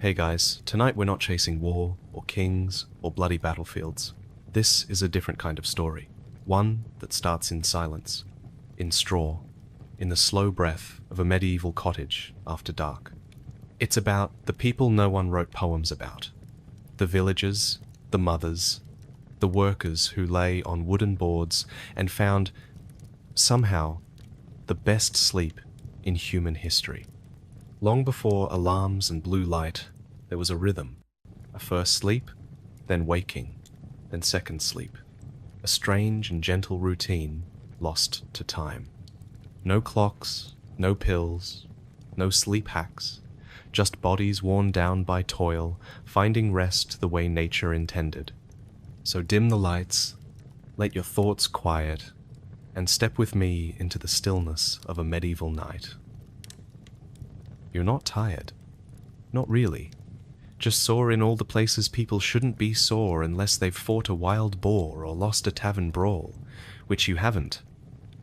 Hey guys, tonight we're not chasing war, or kings, or bloody battlefields. This is a different kind of story. One that starts in silence, in straw, in the slow breath of a medieval cottage after dark. It's about the people no one wrote poems about. The villagers, the mothers, the workers who lay on wooden boards and found, somehow, the best sleep in human history. Long before alarms and blue light, there was a rhythm. A first sleep, then waking, then second sleep. A strange and gentle routine lost to time. No clocks, no pills, no sleep hacks, just bodies worn down by toil, finding rest the way nature intended. So dim the lights, let your thoughts quiet, and step with me into the stillness of a medieval night. You're not tired. Not really. Just sore in all the places people shouldn't be sore unless they've fought a wild boar or lost a tavern brawl, which you haven't.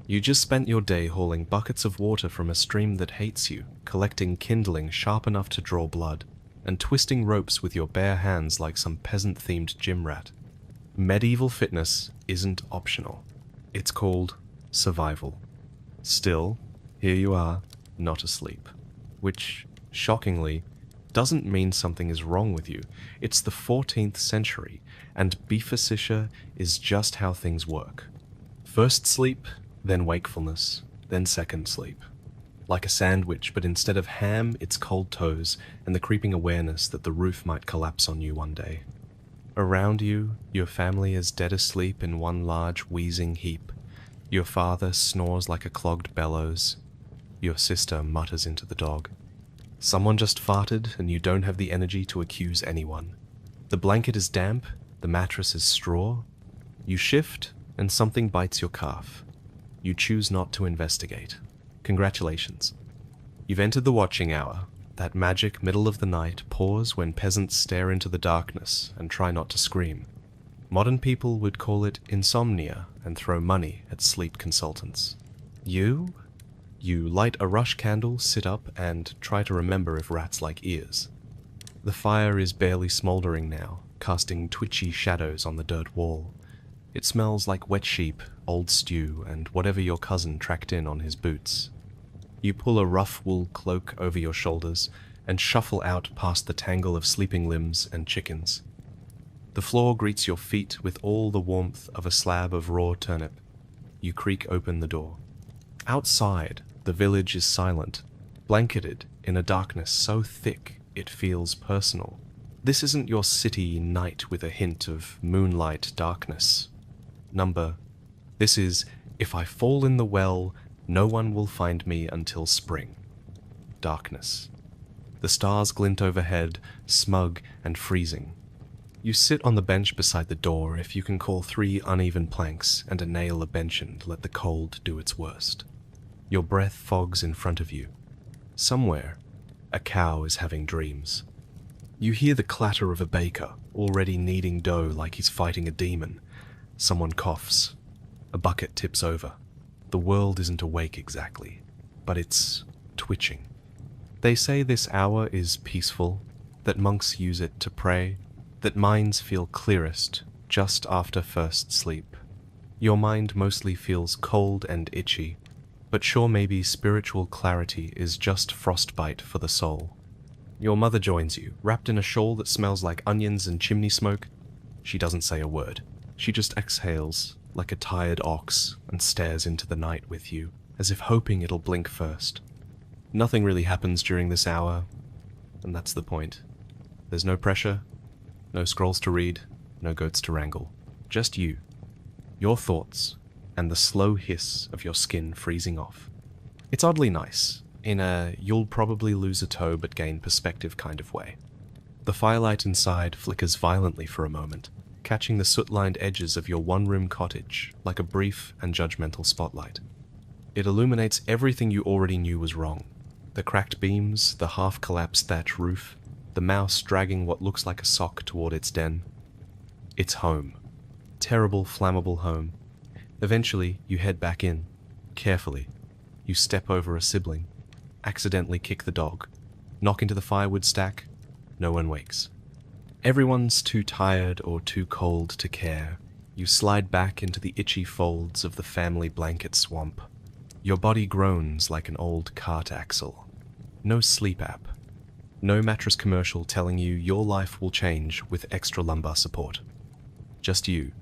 You just spent your day hauling buckets of water from a stream that hates you, collecting kindling sharp enough to draw blood, and twisting ropes with your bare hands like some peasant-themed gym rat. Medieval fitness isn't optional. It's called survival. Still, here you are, not asleep. Which, shockingly, doesn't mean something is wrong with you. It's the 14th century, and beefasicia is just how things work. First sleep, then wakefulness, then second sleep. Like a sandwich, but instead of ham, it's cold toes, and the creeping awareness that the roof might collapse on you one day. Around you, your family is dead asleep in one large wheezing heap. Your father snores like a clogged bellows. Your sister mutters into the dog. Someone just farted and you don't have the energy to accuse anyone. The blanket is damp, the mattress is straw. You shift and something bites your calf. You choose not to investigate. Congratulations. You've entered the watching hour, that magic middle of the night pause when peasants stare into the darkness and try not to scream. Modern people would call it insomnia and throw money at sleep consultants. You light a rush candle, sit up, and try to remember if rats like ears. The fire is barely smoldering now, casting twitchy shadows on the dirt wall. It smells like wet sheep, old stew, and whatever your cousin tracked in on his boots. You pull a rough wool cloak over your shoulders and shuffle out past the tangle of sleeping limbs and chickens. The floor greets your feet with all the warmth of a slab of raw turnip. You creak open the door. Outside, the village is silent, blanketed in a darkness so thick it feels personal. This isn't your city night with a hint of moonlight darkness. This is, if I fall in the well, no one will find me until spring. Darkness. The stars glint overhead, smug and freezing. You sit on the bench beside the door if you can call 3 uneven planks and a nail a bench to let the cold do its worst. Your breath fogs in front of you. Somewhere, a cow is having dreams. You hear the clatter of a baker, already kneading dough like he's fighting a demon. Someone coughs. A bucket tips over. The world isn't awake exactly, but it's twitching. They say this hour is peaceful, that monks use it to pray, that minds feel clearest just after first sleep. Your mind mostly feels cold and itchy, but sure maybe spiritual clarity is just frostbite for the soul. Your mother joins you, wrapped in a shawl that smells like onions and chimney smoke. She doesn't say a word. She just exhales like a tired ox and stares into the night with you, as if hoping it'll blink first. Nothing really happens during this hour, and that's the point. There's no pressure, no scrolls to read, no goats to wrangle. Just you, your thoughts, and the slow hiss of your skin freezing off. It's oddly nice, in a you'll probably lose a toe but gain perspective kind of way. The firelight inside flickers violently for a moment, catching the soot-lined edges of your one-room cottage like a brief and judgmental spotlight. It illuminates everything you already knew was wrong. The cracked beams, the half-collapsed thatch roof, the mouse dragging what looks like a sock toward its den. It's home. Terrible, flammable home. Eventually, you head back in. Carefully. You step over a sibling, accidentally kick the dog, knock into the firewood stack, No one wakes. Everyone's too tired or too cold to care. You slide back into the itchy folds of the family blanket swamp. Your body groans like an old cart axle. No sleep app. No mattress commercial telling you your life will change with extra lumbar support. Just you,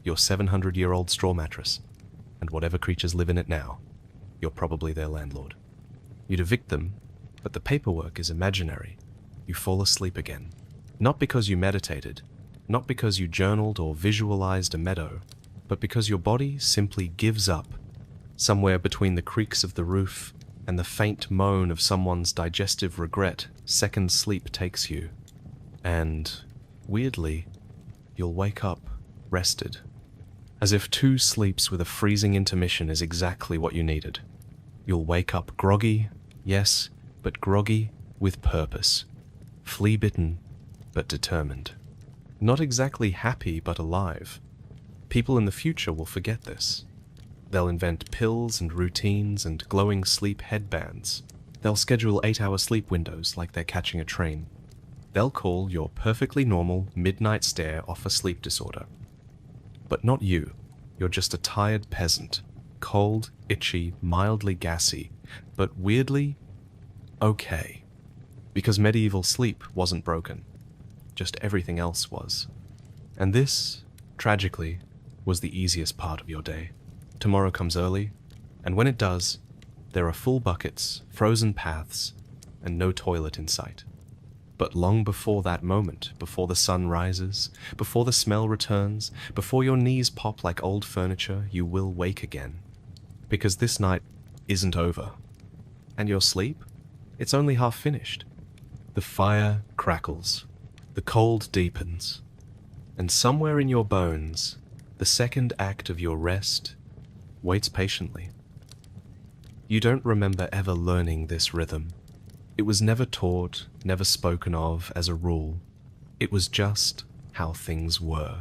your 700-year-old straw mattress, and whatever creatures live in it now. You're probably their landlord. You'd evict them, but the paperwork is imaginary. You fall asleep again. Not because you meditated, not because you journaled or visualized a meadow, but because your body simply gives up. Somewhere between the creaks of the roof and the faint moan of someone's digestive regret, second sleep takes you. And, weirdly, you'll wake up rested. As if 2 sleeps with a freezing intermission is exactly what you needed. You'll wake up groggy, yes, but groggy with purpose. Flea-bitten, but determined. Not exactly happy, but alive. People in the future will forget this. They'll invent pills and routines and glowing sleep headbands. They'll schedule 8-hour sleep windows like they're catching a train. They'll call your perfectly normal midnight stare off a sleep disorder. But not you. You're just a tired peasant. Cold, itchy, mildly gassy, but weirdly okay. Because medieval sleep wasn't broken. Just everything else was. And this, tragically, was the easiest part of your day. Tomorrow comes early, and when it does, there are full buckets, frozen paths, and no toilet in sight. But long before that moment, before the sun rises, before the smell returns, before your knees pop like old furniture, you will wake again. Because this night isn't over. And your sleep? It's only half finished. The fire crackles. The cold deepens. And somewhere in your bones, the second act of your rest waits patiently. You don't remember ever learning this rhythm. It was never taught, never spoken of as a rule. It was just how things were.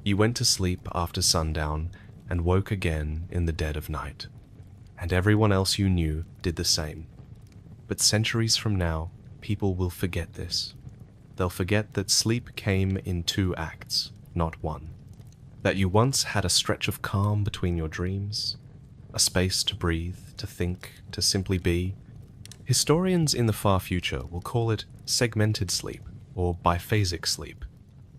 You went to sleep after sundown and woke again in the dead of night. And everyone else you knew did the same. But centuries from now, people will forget this. They'll forget that sleep came in 2 acts, not 1. That you once had a stretch of calm between your dreams, a space to breathe, to think, to simply be. Historians in the far future will call it segmented sleep or biphasic sleep,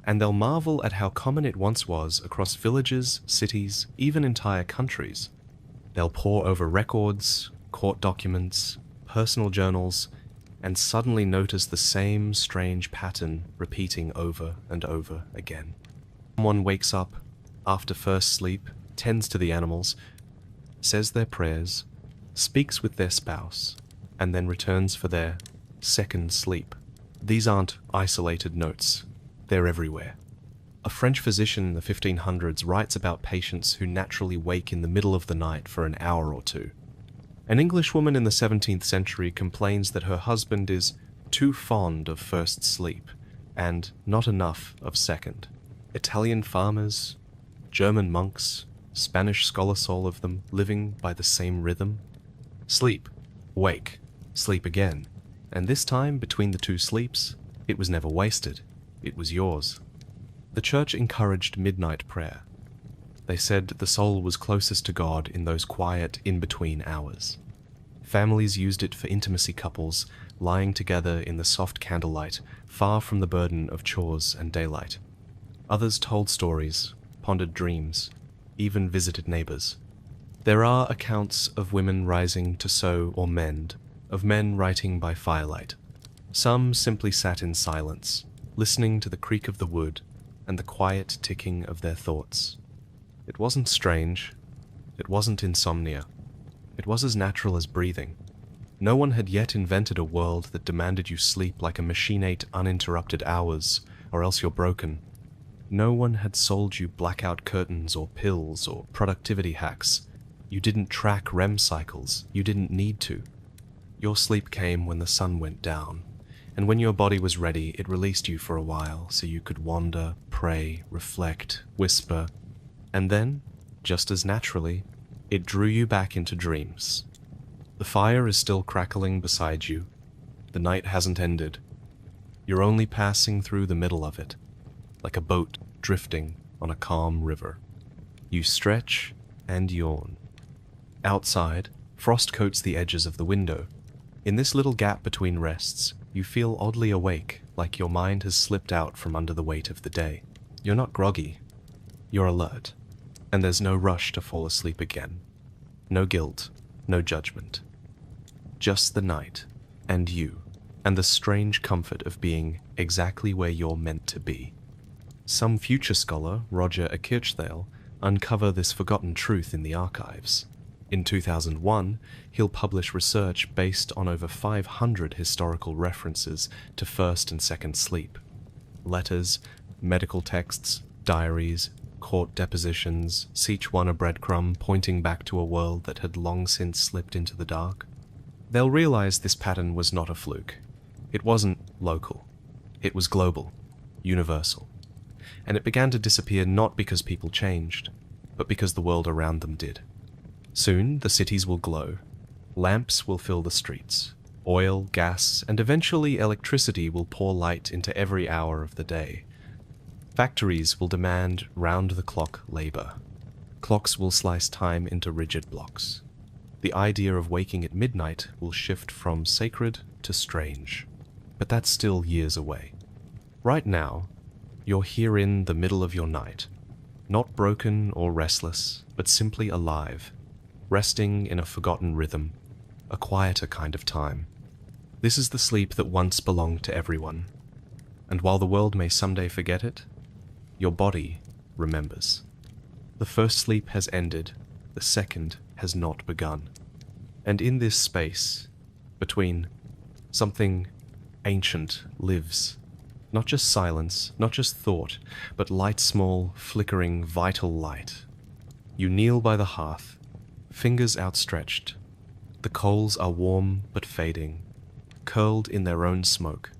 and they'll marvel at how common it once was across villages, cities, even entire countries. They'll pore over records, court documents, personal journals, and suddenly notice the same strange pattern repeating over and over again. Someone wakes up after first sleep, tends to the animals, says their prayers, speaks with their spouse, and then returns for their second sleep. These aren't isolated notes. They're everywhere. A French physician in the 1500s writes about patients who naturally wake in the middle of the night for an hour or 2. An Englishwoman in the 17th century complains that her husband is too fond of first sleep and not enough of second. Italian farmers, German monks, Spanish scholars, all of them living by the same rhythm. Sleep, wake, sleep again. And this time, between the 2 sleeps, it was never wasted. It was yours. The church encouraged midnight prayer. They said the soul was closest to God in those quiet, in-between hours. Families used it for intimacy couples, lying together in the soft candlelight, far from the burden of chores and daylight. Others told stories, pondered dreams, even visited neighbors. There are accounts of women rising to sew or mend, of men writing by firelight. Some simply sat in silence, listening to the creak of the wood and the quiet ticking of their thoughts. It wasn't strange. It wasn't insomnia. It was as natural as breathing. No one had yet invented a world that demanded you sleep like a machinate uninterrupted hours, or else you're broken. No one had sold you blackout curtains or pills or productivity hacks. You didn't track REM cycles. You didn't need to. Your sleep came when the sun went down, and when your body was ready, it released you for a while so you could wander, pray, reflect, whisper, and then, just as naturally, it drew you back into dreams. The fire is still crackling beside you. The night hasn't ended. You're only passing through the middle of it, like a boat drifting on a calm river. You stretch and yawn. Outside, frost coats the edges of the window. In this little gap between rests, you feel oddly awake, like your mind has slipped out from under the weight of the day. You're not groggy. You're alert. And there's no rush to fall asleep again. No guilt, no judgment. Just the night, and you, and the strange comfort of being exactly where you're meant to be. Some future scholar, Roger Kirchdale, uncover this forgotten truth in the archives. In 2001, he'll publish research based on over 500 historical references to first and second sleep. Letters, medical texts, diaries, court depositions, each one a breadcrumb pointing back to a world that had long since slipped into the dark. They'll realize this pattern was not a fluke. It wasn't local. It was global, universal. And it began to disappear not because people changed, but because the world around them did. Soon, the cities will glow. Lamps will fill the streets. Oil, gas, and eventually electricity will pour light into every hour of the day. Factories will demand round-the-clock labor. Clocks will slice time into rigid blocks. The idea of waking at midnight will shift from sacred to strange. But that's still years away. Right now, you're here in the middle of your night. Not broken or restless, but simply alive. Resting in a forgotten rhythm, a quieter kind of time. This is the sleep that once belonged to everyone. And while the world may someday forget it, your body remembers. The first sleep has ended, the second has not begun. And in this space, between something ancient lives. Not just silence, not just thought, but light, small, flickering, vital light. You kneel by the hearth, fingers outstretched. The coals are warm but fading, curled in their own smoke.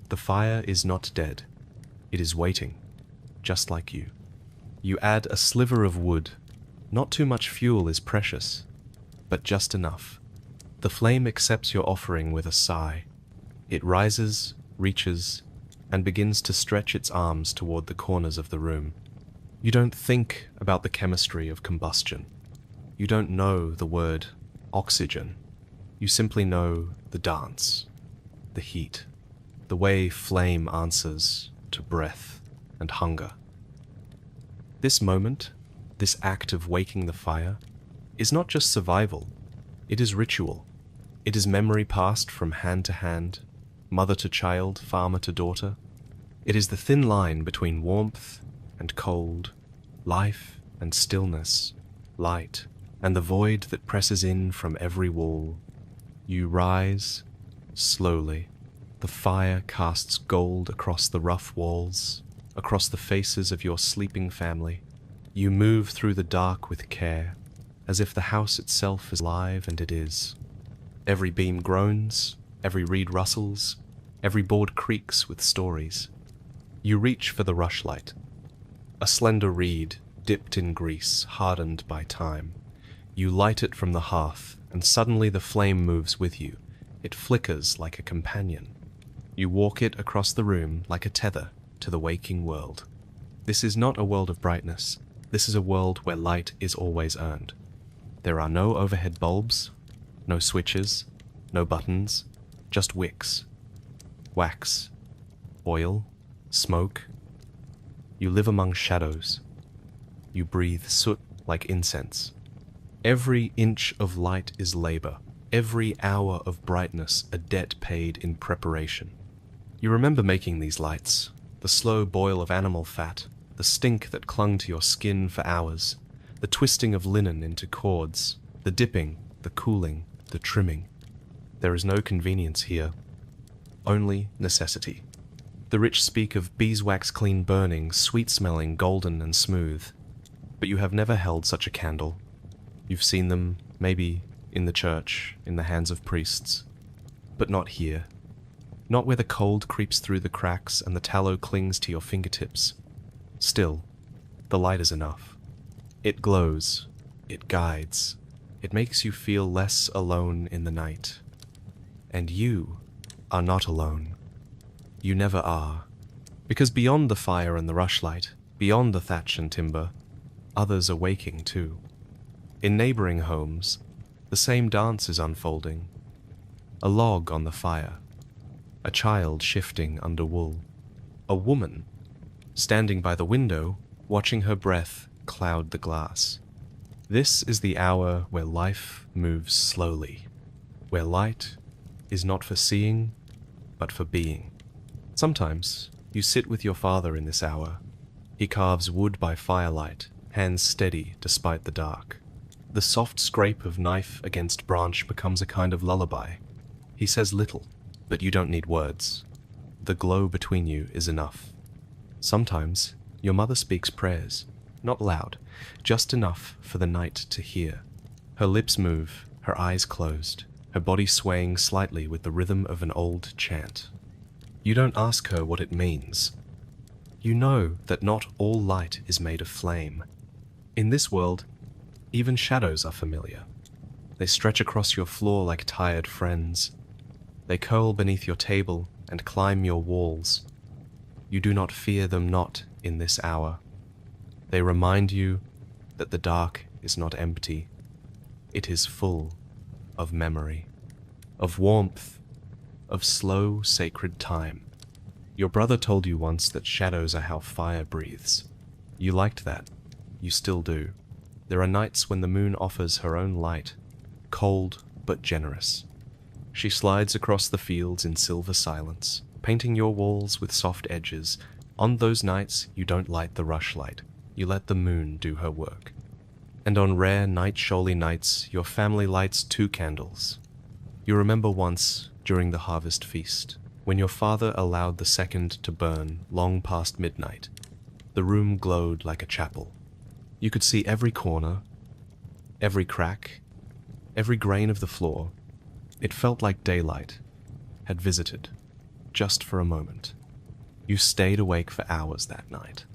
The fire is not dead. It is waiting, just like you. You add a sliver of wood. Not too much fuel is precious, but just enough. The flame accepts your offering with a sigh. It rises, reaches, and begins to stretch its arms toward the corners of the room. You don't think about the chemistry of combustion. You don't know the word oxygen. You simply know the dance, the heat, the way flame answers to breath and hunger. This moment, this act of waking the fire, is not just survival. It is ritual. It is memory passed from hand to hand, mother to child, farmer to daughter. It is the thin line between warmth and cold, life and stillness, light and the void that presses in from every wall. You rise, slowly. The fire casts gold across the rough walls, across the faces of your sleeping family. You move through the dark with care, as if the house itself is alive, and it is. Every beam groans, every reed rustles, every board creaks with stories. You reach for the rushlight, a slender reed dipped in grease, hardened by time. You light it from the hearth, and suddenly the flame moves with you. It flickers like a companion. You walk it across the room like a tether to the waking world. This is not a world of brightness. This is a world where light is always earned. There are no overhead bulbs, no switches, no buttons, just wicks, wax, oil, smoke. You live among shadows. You breathe soot like incense. Every inch of light is labor. Every hour of brightness a debt paid in preparation. You remember making these lights, the slow boil of animal fat, the stink that clung to your skin for hours, the twisting of linen into cords, the dipping, the cooling, the trimming. There is no convenience here, only necessity. The rich speak of beeswax clean burning, sweet-smelling, golden and smooth. But you have never held such a candle. You've seen them, maybe, in the church, in the hands of priests. But not here. Not where the cold creeps through the cracks and the tallow clings to your fingertips. Still, the light is enough. It glows. It guides. It makes you feel less alone in the night. And you are not alone. You never are. Because beyond the fire and the rushlight, beyond the thatch and timber, others are waking too. In neighboring homes, the same dance is unfolding. A log on the fire, a child shifting under wool, a woman standing by the window, watching her breath cloud the glass. This is the hour where life moves slowly, where light is not for seeing, but for being. Sometimes you sit with your father in this hour. He carves wood by firelight, hands steady despite the dark. The soft scrape of knife against branch becomes a kind of lullaby. He says little, but you don't need words. The glow between you is enough. Sometimes your mother speaks prayers, not loud, just enough for the night to hear. Her lips move, her eyes closed, her body swaying slightly with the rhythm of an old chant. You don't ask her what it means. You know that not all light is made of flame. In this world, even shadows are familiar. They stretch across your floor like tired friends. They curl beneath your table and climb your walls. You do not fear them not in this hour. They remind you that the dark is not empty. It is full of memory, of warmth, of slow, sacred time. Your brother told you once that shadows are how fire breathes. You liked that. You still do. There are nights when the moon offers her own light, cold but generous. She slides across the fields in silver silence, painting your walls with soft edges. On those nights, you don't light the rushlight. You let the moon do her work. And on rare night-shoaly nights, your family lights 2 candles. You remember once, during the harvest feast, when your father allowed the second to burn long past midnight. The room glowed like a chapel. You could see every corner, every crack, every grain of the floor. It felt like daylight had visited, just for a moment. You stayed awake for hours that night.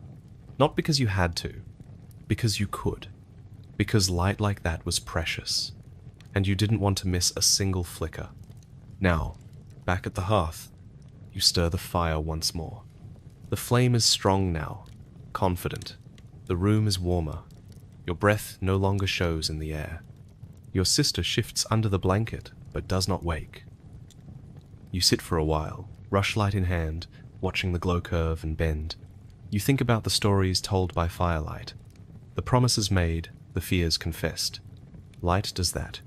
Not because you had to, because you could. Because light like that was precious, and you didn't want to miss a single flicker. Now, back at the hearth, you stir the fire once more. The flame is strong now, confident. The room is warmer. Your breath no longer shows in the air. Your sister shifts under the blanket, but does not wake. You sit for a while, rushlight in hand, watching the glow curve and bend. You think about the stories told by firelight, the promises made, the fears confessed. Light does that.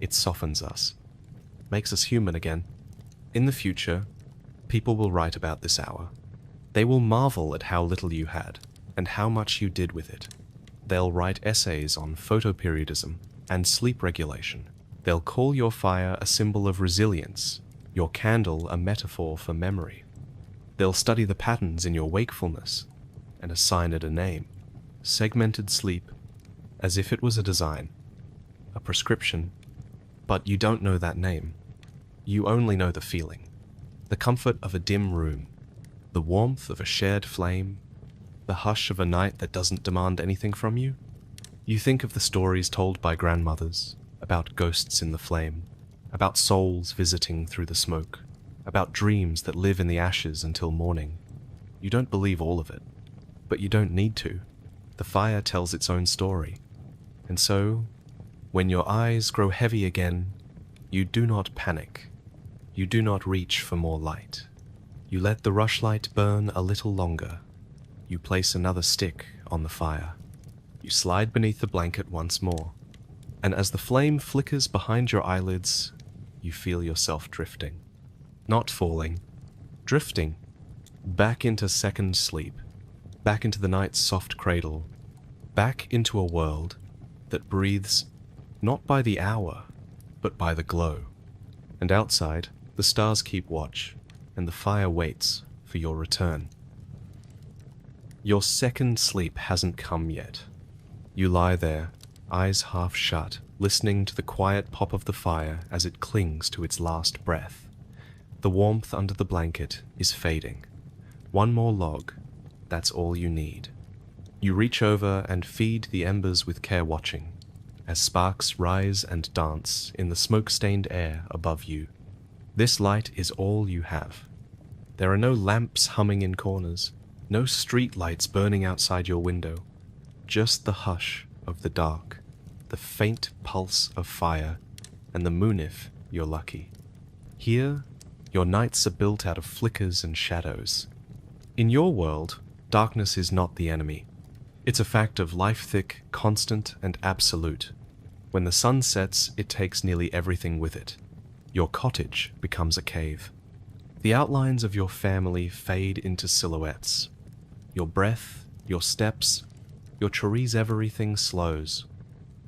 It softens us, makes us human again. In the future, people will write about this hour. They will marvel at how little you had, and how much you did with it. They'll write essays on photoperiodism and sleep regulation. They'll call your fire a symbol of resilience, your candle a metaphor for memory. They'll study the patterns in your wakefulness and assign it a name. Segmented sleep, as if it was a design, a prescription. But you don't know that name. You only know the feeling. The comfort of a dim room, the warmth of a shared flame, the hush of a night that doesn't demand anything from you. You think of the stories told by grandmothers, about ghosts in the flame, about souls visiting through the smoke, about dreams that live in the ashes until morning. You don't believe all of it, but you don't need to. The fire tells its own story. And so, when your eyes grow heavy again, you do not panic. You do not reach for more light. You let the rushlight burn a little longer. You place another stick on the fire. You slide beneath the blanket once more. And as the flame flickers behind your eyelids, you feel yourself drifting. Not falling, drifting, back into second sleep, back into the night's soft cradle, back into a world that breathes not by the hour, but by the glow. And outside, the stars keep watch, and the fire waits for your return. Your second sleep hasn't come yet. You lie there, eyes half shut, listening to the quiet pop of the fire as it clings to its last breath. The warmth under the blanket is fading. One more log, that's all you need. You reach over and feed the embers with care, watching as sparks rise and dance in the smoke-stained air above you. This light is all you have. There are no lamps humming in corners, no street lights burning outside your window, just the hush of the dark, the faint pulse of fire, and the moon if you're lucky. Here, your nights are built out of flickers and shadows. In your world, darkness is not the enemy. It's a fact of life-thick, constant, and absolute. When the sun sets, it takes nearly everything with it. Your cottage becomes a cave. The outlines of your family fade into silhouettes. Your breath, your steps, your chorizo everything slows.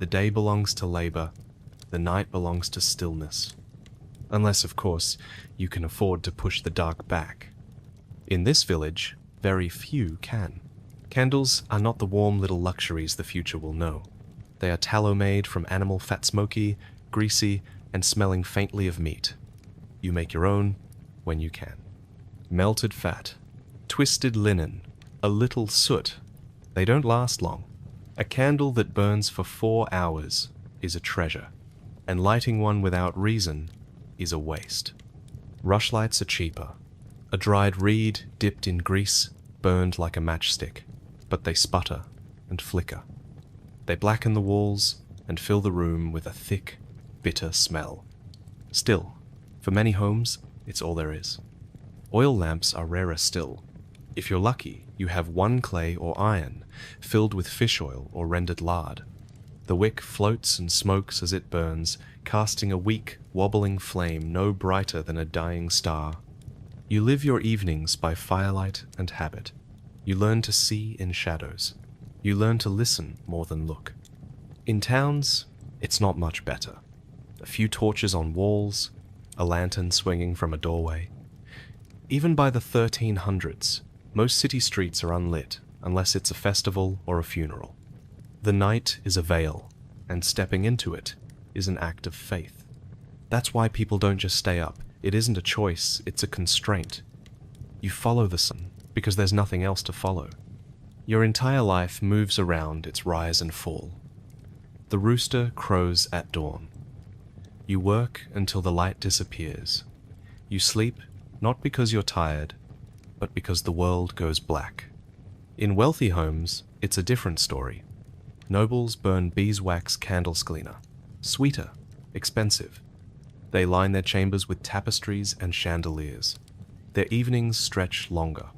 The day belongs to labor, the night belongs to stillness. Unless, of course, you can afford to push the dark back. In this village, very few can. Candles are not the warm little luxuries the future will know. They are tallow made from animal fat, smoky, greasy, and smelling faintly of meat. You make your own when you can. Melted fat, twisted linen, a little soot. They don't last long. A candle that burns for 4 hours is a treasure, and lighting one without reason is a waste. Rushlights are cheaper. A dried reed dipped in grease, burned like a matchstick, but they sputter and flicker. They blacken the walls and fill the room with a thick, bitter smell. Still, for many homes, it's all there is. Oil lamps are rarer still. If you're lucky, you have one clay or iron, filled with fish oil or rendered lard. The wick floats and smokes as it burns, casting a weak, wobbling flame no brighter than a dying star. You live your evenings by firelight and habit. You learn to see in shadows. You learn to listen more than look. In towns, it's not much better. A few torches on walls, a lantern swinging from a doorway. Even by the 1300s, most city streets are unlit, unless it's a festival or a funeral. The night is a veil, and stepping into it is an act of faith. That's why people don't just stay up. It isn't a choice, it's a constraint. You follow the sun, because there's nothing else to follow. Your entire life moves around its rise and fall. The rooster crows at dawn. You work until the light disappears. You sleep, not because you're tired, but because the world goes black. In wealthy homes, it's a different story. Nobles burn beeswax candles cleaner, sweeter, expensive. They line their chambers with tapestries and chandeliers. Their evenings stretch longer.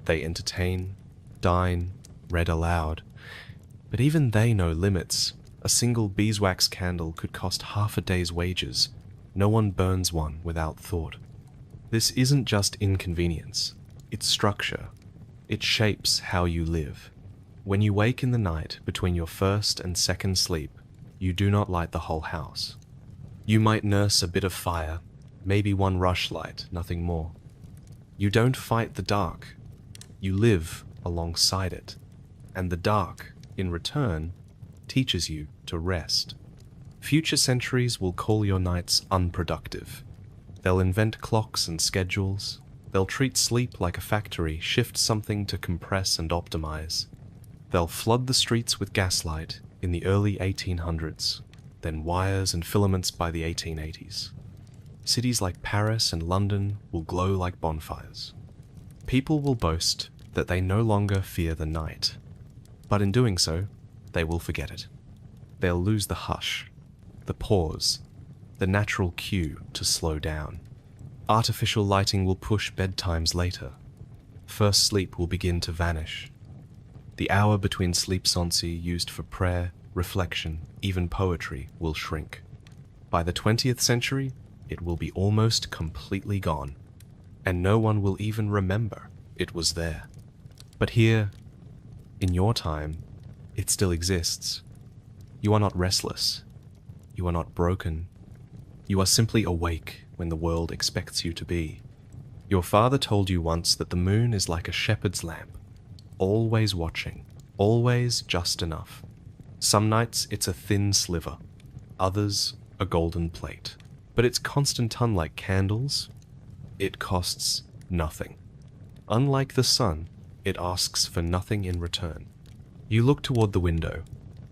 They entertain, dine, read aloud. But even they know limits. A single beeswax candle could cost half a day's wages. No one burns one without thought. This isn't just inconvenience. It's structure. It shapes how you live. When you wake in the night between your first and second sleep, you do not light the whole house. You might nurse a bit of fire, maybe one rushlight, nothing more. You don't fight the dark. You live alongside it. And the dark, in return, teaches you to rest. Future centuries will call your nights unproductive. They'll invent clocks and schedules. They'll treat sleep like a factory, shift something to compress and optimize. They'll flood the streets with gaslight in the early 1800s, then wires and filaments by the 1880s. Cities like Paris and London will glow like bonfires. People will boast that they no longer fear the night, but in doing so, they will forget it. They'll lose the hush, the pause, the natural cue to slow down. Artificial lighting will push bedtimes later. First sleep will begin to vanish. The hour between sleep sonsi used for prayer, reflection, even poetry will shrink. By the 20th century, it will be almost completely gone, and no one will even remember it was there. But here, in your time, it still exists. You are not restless. You are not broken. You are simply awake when the world expects you to be. Your father told you once that the moon is like a shepherd's lamp, always watching, always just enough. Some nights it's a thin sliver, others a golden plate. But its constant unlike candles, it costs nothing. Unlike the sun, it asks for nothing in return. You look toward the window.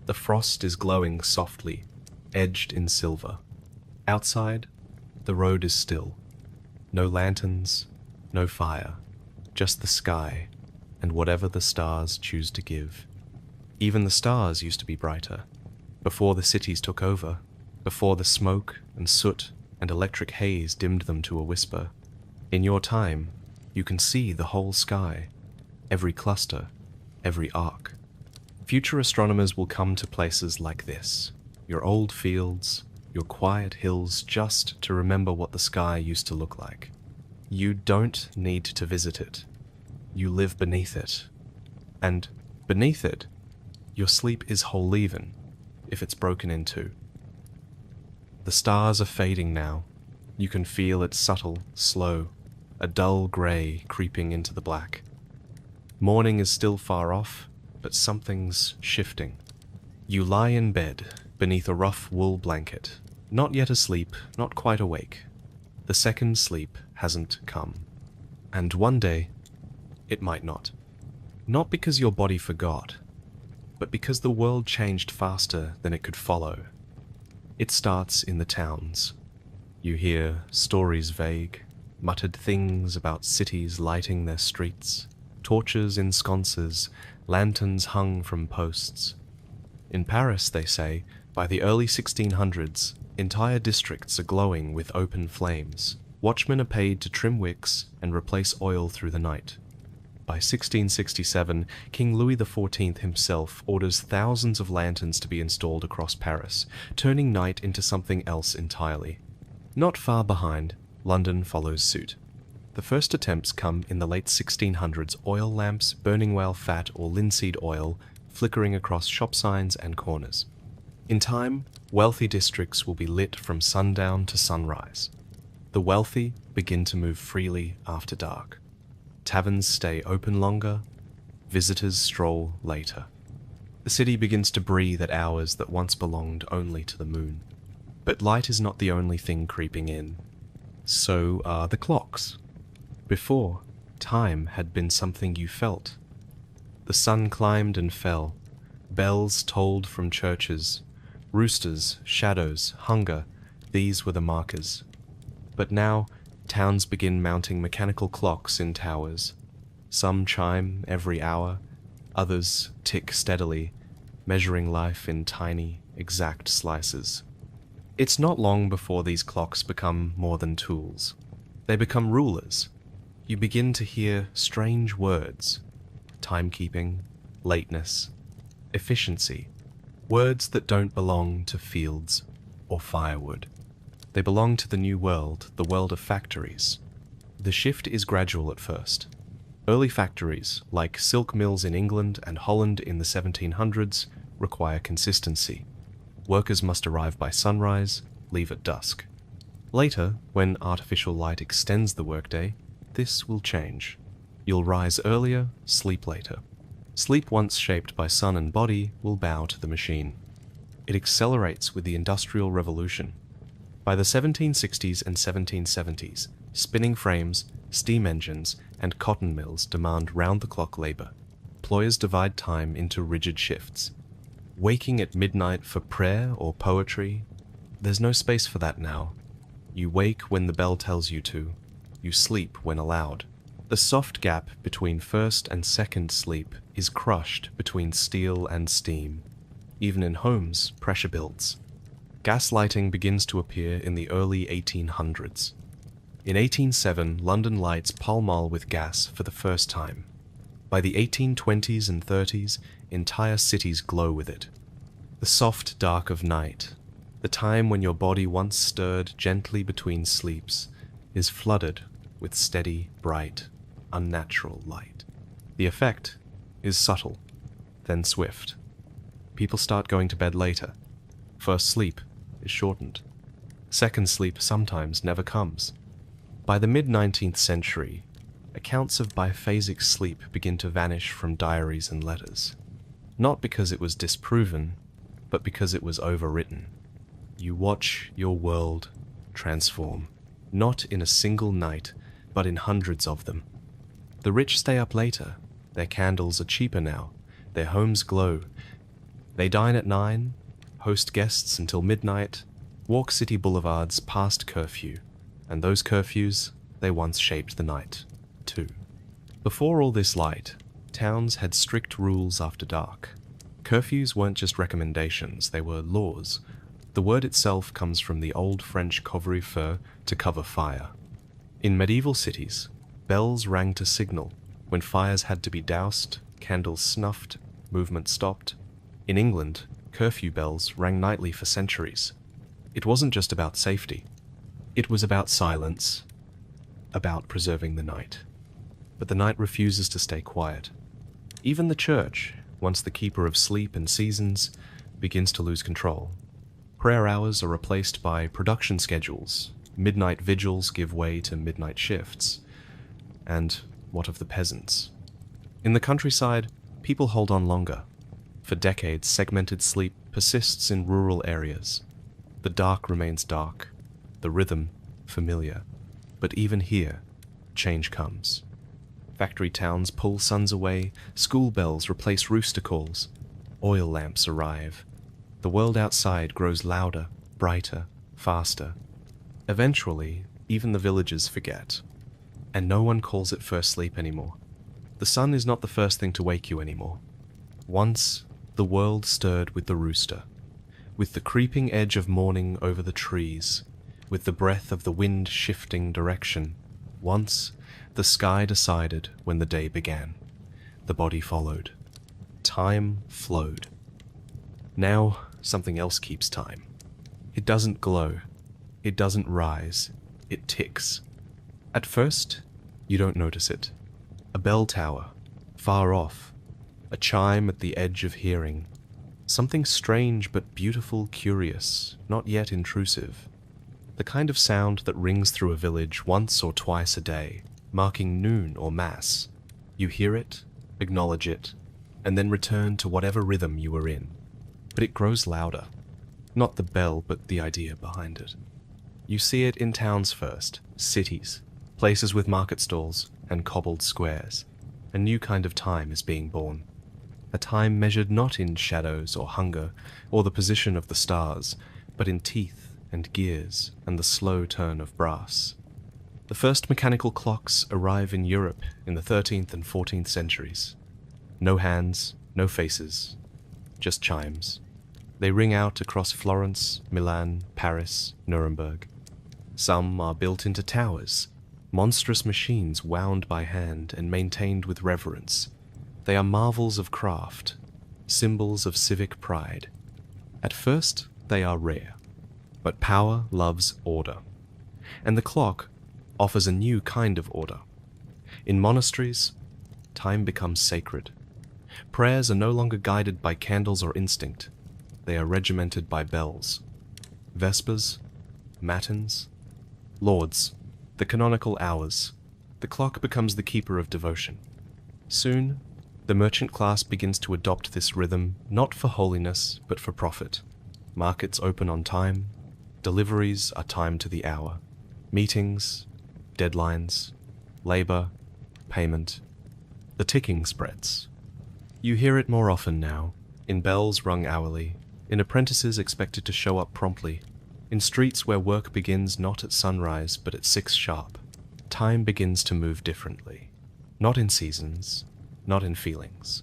The frost is glowing softly, edged in silver. Outside, the road is still. No lanterns, No fire, just the sky, and whatever the stars choose to give. Even the stars used to be brighter, before the cities took over, before the smoke and soot and electric haze dimmed them to a whisper. In your time, you can see the whole sky, every cluster, every arc. Future astronomers will come to places like this, your old fields, your quiet hills, just to remember what the sky used to look like. You don't need to visit it. You live beneath it. And beneath it, your sleep is whole even, if it's broken in two. The stars are fading now. You can feel it subtle, slow, a dull grey creeping into the black. Morning is still far off, but something's shifting. You lie in bed, beneath a rough wool blanket, not yet asleep, not quite awake. The second sleep hasn't come. And one day, it might not. Not because your body forgot, but because the world changed faster than it could follow. It starts in the towns. You hear stories vague, muttered things about cities lighting their streets, torches in sconces, lanterns hung from posts. In Paris, they say, by the early 1600s, entire districts are glowing with open flames. Watchmen are paid to trim wicks and replace oil through the night. By 1667, King Louis XIV himself orders thousands of lanterns to be installed across Paris, turning night into something else entirely. Not far behind, London follows suit. The first attempts come in the late 1600s, oil lamps, burning whale fat or linseed oil, flickering across shop signs and corners. In time, wealthy districts will be lit from sundown to sunrise. The wealthy begin to move freely after dark. Taverns stay open longer, visitors stroll later. The city begins to breathe at hours that once belonged only to the moon. But light is not the only thing creeping in. So are the clocks. Before, time had been something you felt. The sun climbed and fell. Bells tolled from churches. Roosters, shadows, hunger, these were the markers. But now, towns begin mounting mechanical clocks in towers. Some chime every hour, others tick steadily, measuring life in tiny, exact slices. It's not long before these clocks become more than tools. They become rulers. You begin to hear strange words: timekeeping, lateness, efficiency, words that don't belong to fields or firewood. They belong to the new world, the world of factories. The shift is gradual at first. Early factories, like silk mills in England and Holland in the 1700s, require consistency. Workers must arrive by sunrise, leave at dusk. Later, when artificial light extends the workday, this will change. You'll rise earlier, sleep later. Sleep once shaped by sun and body will bow to the machine. It accelerates with the Industrial Revolution. By the 1760s and 1770s, spinning frames, steam engines, and cotton mills demand round-the-clock labor. Employers divide time into rigid shifts. Waking at midnight for prayer or poetry, there's no space for that now. You wake when the bell tells you to. You sleep when allowed. The soft gap between first and second sleep is crushed between steel and steam. Even in homes, pressure builds. Gas lighting begins to appear in the early 1800s. In 1807, London lights Pall Mall with gas for the first time. By the 1820s and 30s, entire cities glow with it. The soft dark of night, the time when your body once stirred gently between sleeps, is flooded with steady, bright, unnatural light. The effect is subtle, then swift. People start going to bed later. First sleep is shortened. Second sleep sometimes never comes. By the mid-19th century, accounts of biphasic sleep begin to vanish from diaries and letters. Not because it was disproven, but because it was overwritten. You watch your world transform, not in a single night, but in hundreds of them. The rich stay up later. Their candles are cheaper now. Their homes glow. They dine at 9, host guests until midnight, walk city boulevards past curfew, and those curfews, they once shaped the night. too. Before all this light, towns had strict rules after dark. Curfews weren't just recommendations, they were laws. The word itself comes from the old French couvre-feu, to cover fire. In medieval cities, bells rang to signal when fires had to be doused, candles snuffed, movement stopped. In England, curfew bells rang nightly for centuries. It wasn't just about safety. It was about silence, about preserving the night. But the night refuses to stay quiet. Even the church, once the keeper of sleep and seasons, begins to lose control. Prayer hours are replaced by production schedules. Midnight vigils give way to midnight shifts. And what of the peasants? In the countryside, people hold on longer. For decades, segmented sleep persists in rural areas. The dark remains dark, the rhythm familiar. But even here, change comes. Factory towns pull suns away, school bells replace rooster calls, oil lamps arrive. The world outside grows louder, brighter, faster. Eventually, even the villagers forget. And no one calls it first sleep anymore. The sun is not the first thing to wake you anymore. Once, the world stirred with the rooster, with the creeping edge of morning over the trees, with the breath of the wind shifting direction. Once, the sky decided when the day began. The body followed. Time flowed. Now, something else keeps time. It doesn't glow. It doesn't rise. It ticks. At first, you don't notice it. A bell tower, far off. A chime at the edge of hearing. Something strange but beautiful, curious, not yet intrusive. The kind of sound that rings through a village once or twice a day, marking noon or mass. You hear it, acknowledge it, and then return to whatever rhythm you were in. But it grows louder. Not the bell, but the idea behind it. You see it in towns first, cities, places with market stalls and cobbled squares. A new kind of time is being born. A time measured not in shadows or hunger or the position of the stars, but in teeth and gears and the slow turn of brass. The first mechanical clocks arrive in Europe in the 13th and 14th centuries. No hands, no faces, just chimes. They ring out across Florence, Milan, Paris, Nuremberg. Some are built into towers, monstrous machines wound by hand and maintained with reverence. They are marvels of craft, symbols of civic pride. At first, they are rare, but power loves order, and the clock offers a new kind of order. In monasteries, time becomes sacred. Prayers are no longer guided by candles or instinct. They are regimented by bells. Vespers, matins, lauds, the canonical hours. The clock becomes the keeper of devotion. Soon, the merchant class begins to adopt this rhythm not for holiness, but for profit. Markets open on time. Deliveries are timed to the hour. Meetings, deadlines, labor, payment. The ticking spreads. You hear it more often now, in bells rung hourly, in apprentices expected to show up promptly, in streets where work begins not at sunrise but at 6 sharp. Time begins to move differently, not in seasons, not in feelings,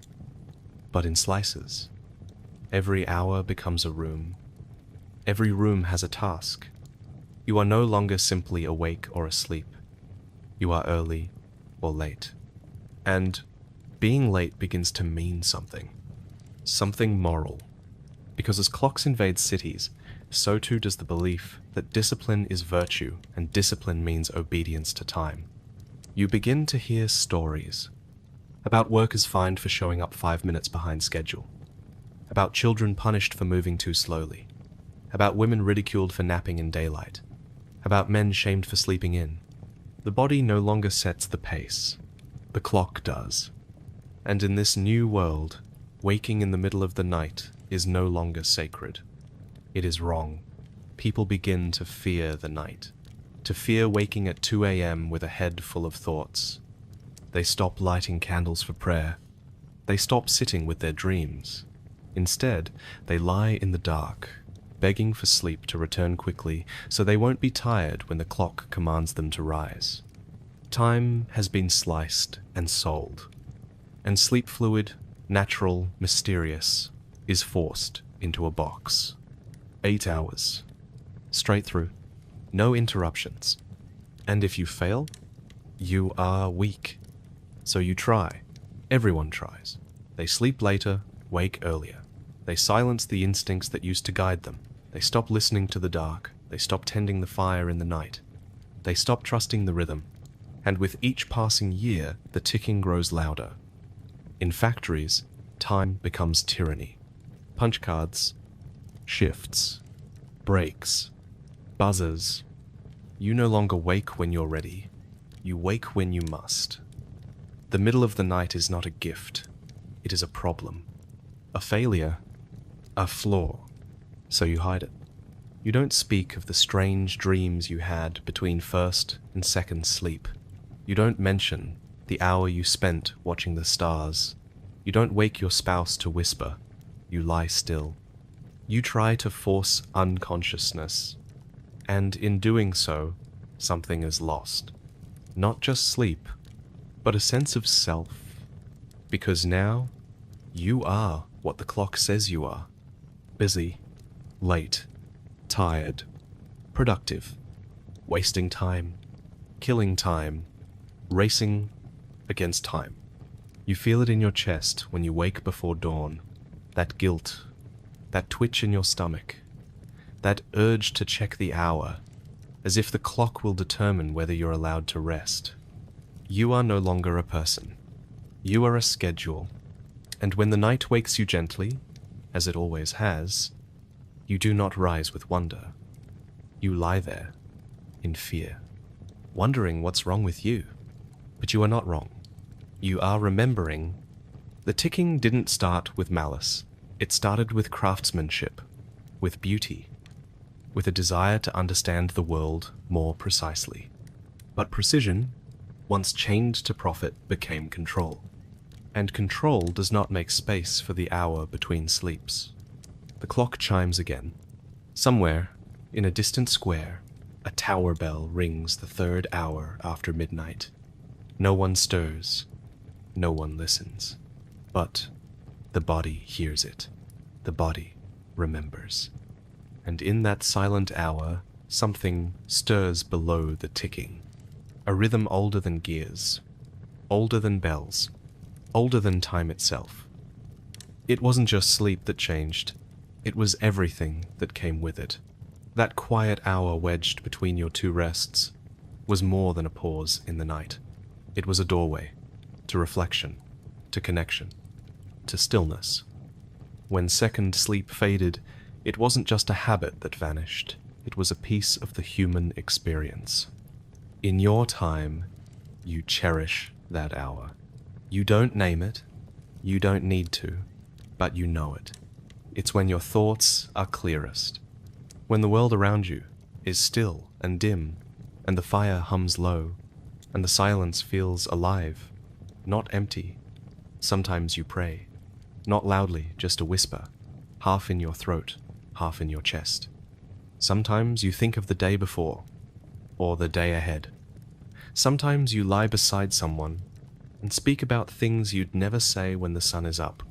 but in slices. Every hour becomes a room. Every room has a task. You are no longer simply awake or asleep. You are early or late. And being late begins to mean something. Something moral. Because as clocks invade cities, so too does the belief that discipline is virtue and discipline means obedience to time. You begin to hear stories about workers fined for showing up 5 minutes behind schedule, about children punished for moving too slowly, about women ridiculed for napping in daylight, about men shamed for sleeping in. The body no longer sets the pace. The clock does. And in this new world, waking in the middle of the night is no longer sacred. It is wrong. People begin to fear the night, to fear waking at 2 a.m. with a head full of thoughts. They stop lighting candles for prayer. They stop sitting with their dreams. Instead, they lie in the dark, begging for sleep to return quickly so they won't be tired when the clock commands them to rise. Time has been sliced and sold, and sleep fluid, natural, mysterious, is forced into a box. 8 hours. Straight through. No interruptions. And if you fail, you are weak. So you try. Everyone tries. They sleep later, wake earlier. They silence the instincts that used to guide them. They stop listening to the dark. They stop tending the fire in the night. They stop trusting the rhythm. And with each passing year, the ticking grows louder. In factories, time becomes tyranny. Punch cards, shifts, breaks, buzzers. You no longer wake when you're ready. You wake when you must. The middle of the night is not a gift. It is a problem. A failure. A flaw. So you hide it. You don't speak of the strange dreams you had between first and second sleep. You don't mention the hour you spent watching the stars. You don't wake your spouse to whisper. You lie still. You try to force unconsciousness, and in doing so, something is lost. Not just sleep, but a sense of self. Because now, you are what the clock says you are. Busy, late, tired, productive, wasting time, killing time, racing against time. You feel it in your chest when you wake before dawn. That guilt, that twitch in your stomach, that urge to check the hour, as if the clock will determine whether you're allowed to rest. You are no longer a person. You are a schedule. And when the night wakes you gently, as it always has, you do not rise with wonder. You lie there, in fear, wondering what's wrong with you. But you are not wrong. You are remembering. The ticking didn't start with malice. It started with craftsmanship, with beauty, with a desire to understand the world more precisely. But precision, once chained to profit, became control. And control does not make space for the hour between sleeps. The clock chimes again. Somewhere, in a distant square, a tower bell rings the 3rd hour after midnight. No one stirs. No one listens. But the body hears it. The body remembers. And in that silent hour, something stirs below the ticking. A rhythm older than gears, older than bells, older than time itself. It wasn't just sleep that changed. It was everything that came with it. That quiet hour wedged between your two rests was more than a pause in the night. It was a doorway to reflection, to connection, to stillness. When second sleep faded, it wasn't just a habit that vanished. It was a piece of the human experience. In your time, you cherish that hour. You don't name it. You don't need to, but you know it. It's when your thoughts are clearest. When the world around you is still and dim, and the fire hums low, and the silence feels alive, not empty. Sometimes you pray, not loudly, just a whisper, half in your throat, half in your chest. Sometimes you think of the day before, or the day ahead. Sometimes you lie beside someone and speak about things you'd never say when the sun is up.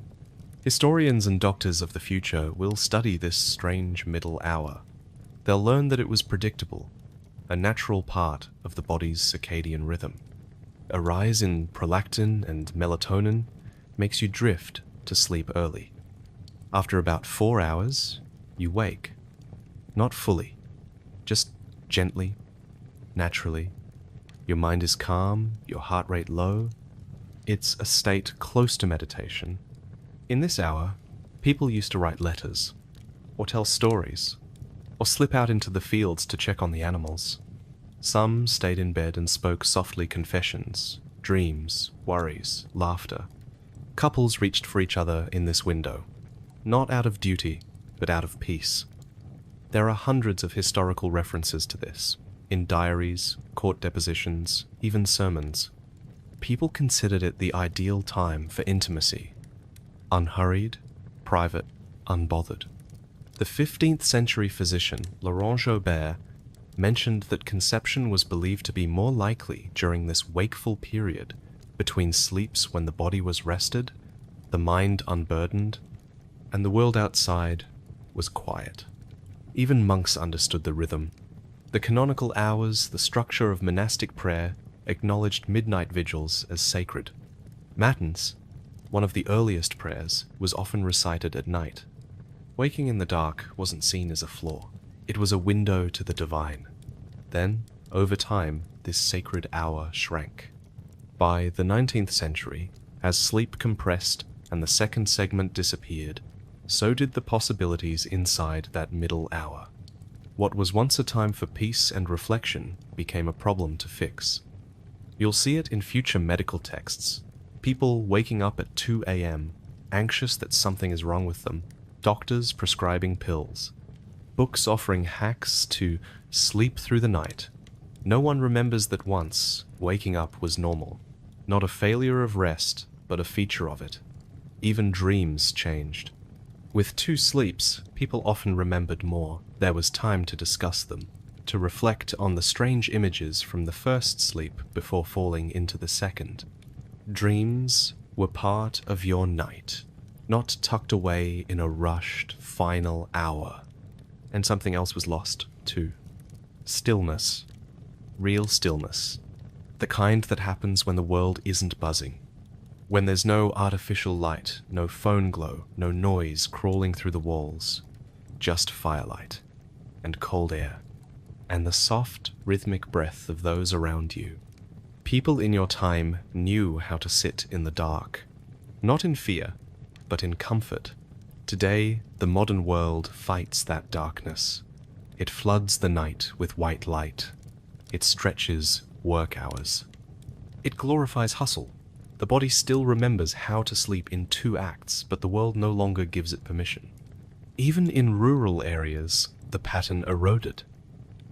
Historians and doctors of the future will study this strange middle hour. They'll learn that it was predictable, a natural part of the body's circadian rhythm. A rise in prolactin and melatonin makes you drift to sleep early. After about 4 hours, you wake. Not fully, just gently, naturally. Your mind is calm, your heart rate low. It's a state close to meditation. In this hour, people used to write letters, or tell stories, or slip out into the fields to check on the animals. Some stayed in bed and spoke softly confessions, dreams, worries, laughter. Couples reached for each other in this window, not out of duty, but out of peace. There are hundreds of historical references to this, in diaries, court depositions, even sermons. People considered it the ideal time for intimacy. Unhurried, private, unbothered. The 15th century physician Laurent Jobert mentioned that conception was believed to be more likely during this wakeful period between sleeps when the body was rested, the mind unburdened, and the world outside was quiet. Even monks understood the rhythm. The canonical hours, the structure of monastic prayer, acknowledged midnight vigils as sacred. Matins, one of the earliest prayers, was often recited at night. Waking in the dark wasn't seen as a flaw. It was a window to the divine. Then, over time, this sacred hour shrank. By the 19th century, as sleep compressed and the second segment disappeared, so did the possibilities inside that middle hour. What was once a time for peace and reflection became a problem to fix. You'll see it in future medical texts. People waking up at 2 a.m., anxious that something is wrong with them, doctors prescribing pills, books offering hacks to sleep through the night. No one remembers that once, waking up was normal. Not a failure of rest, but a feature of it. Even dreams changed. With 2 sleeps, people often remembered more. There was time to discuss them, to reflect on the strange images from the first sleep before falling into the second. Dreams were part of your night, not tucked away in a rushed, final hour. And something else was lost, too. Stillness. Real stillness. The kind that happens when the world isn't buzzing. When there's no artificial light, no phone glow, no noise crawling through the walls. Just firelight, and cold air, and the soft, rhythmic breath of those around you. People in your time knew how to sit in the dark. Not in fear, but in comfort. Today, the modern world fights that darkness. It floods the night with white light. It stretches work hours. It glorifies hustle. The body still remembers how to sleep in 2 acts, but the world no longer gives it permission. Even in rural areas, the pattern eroded.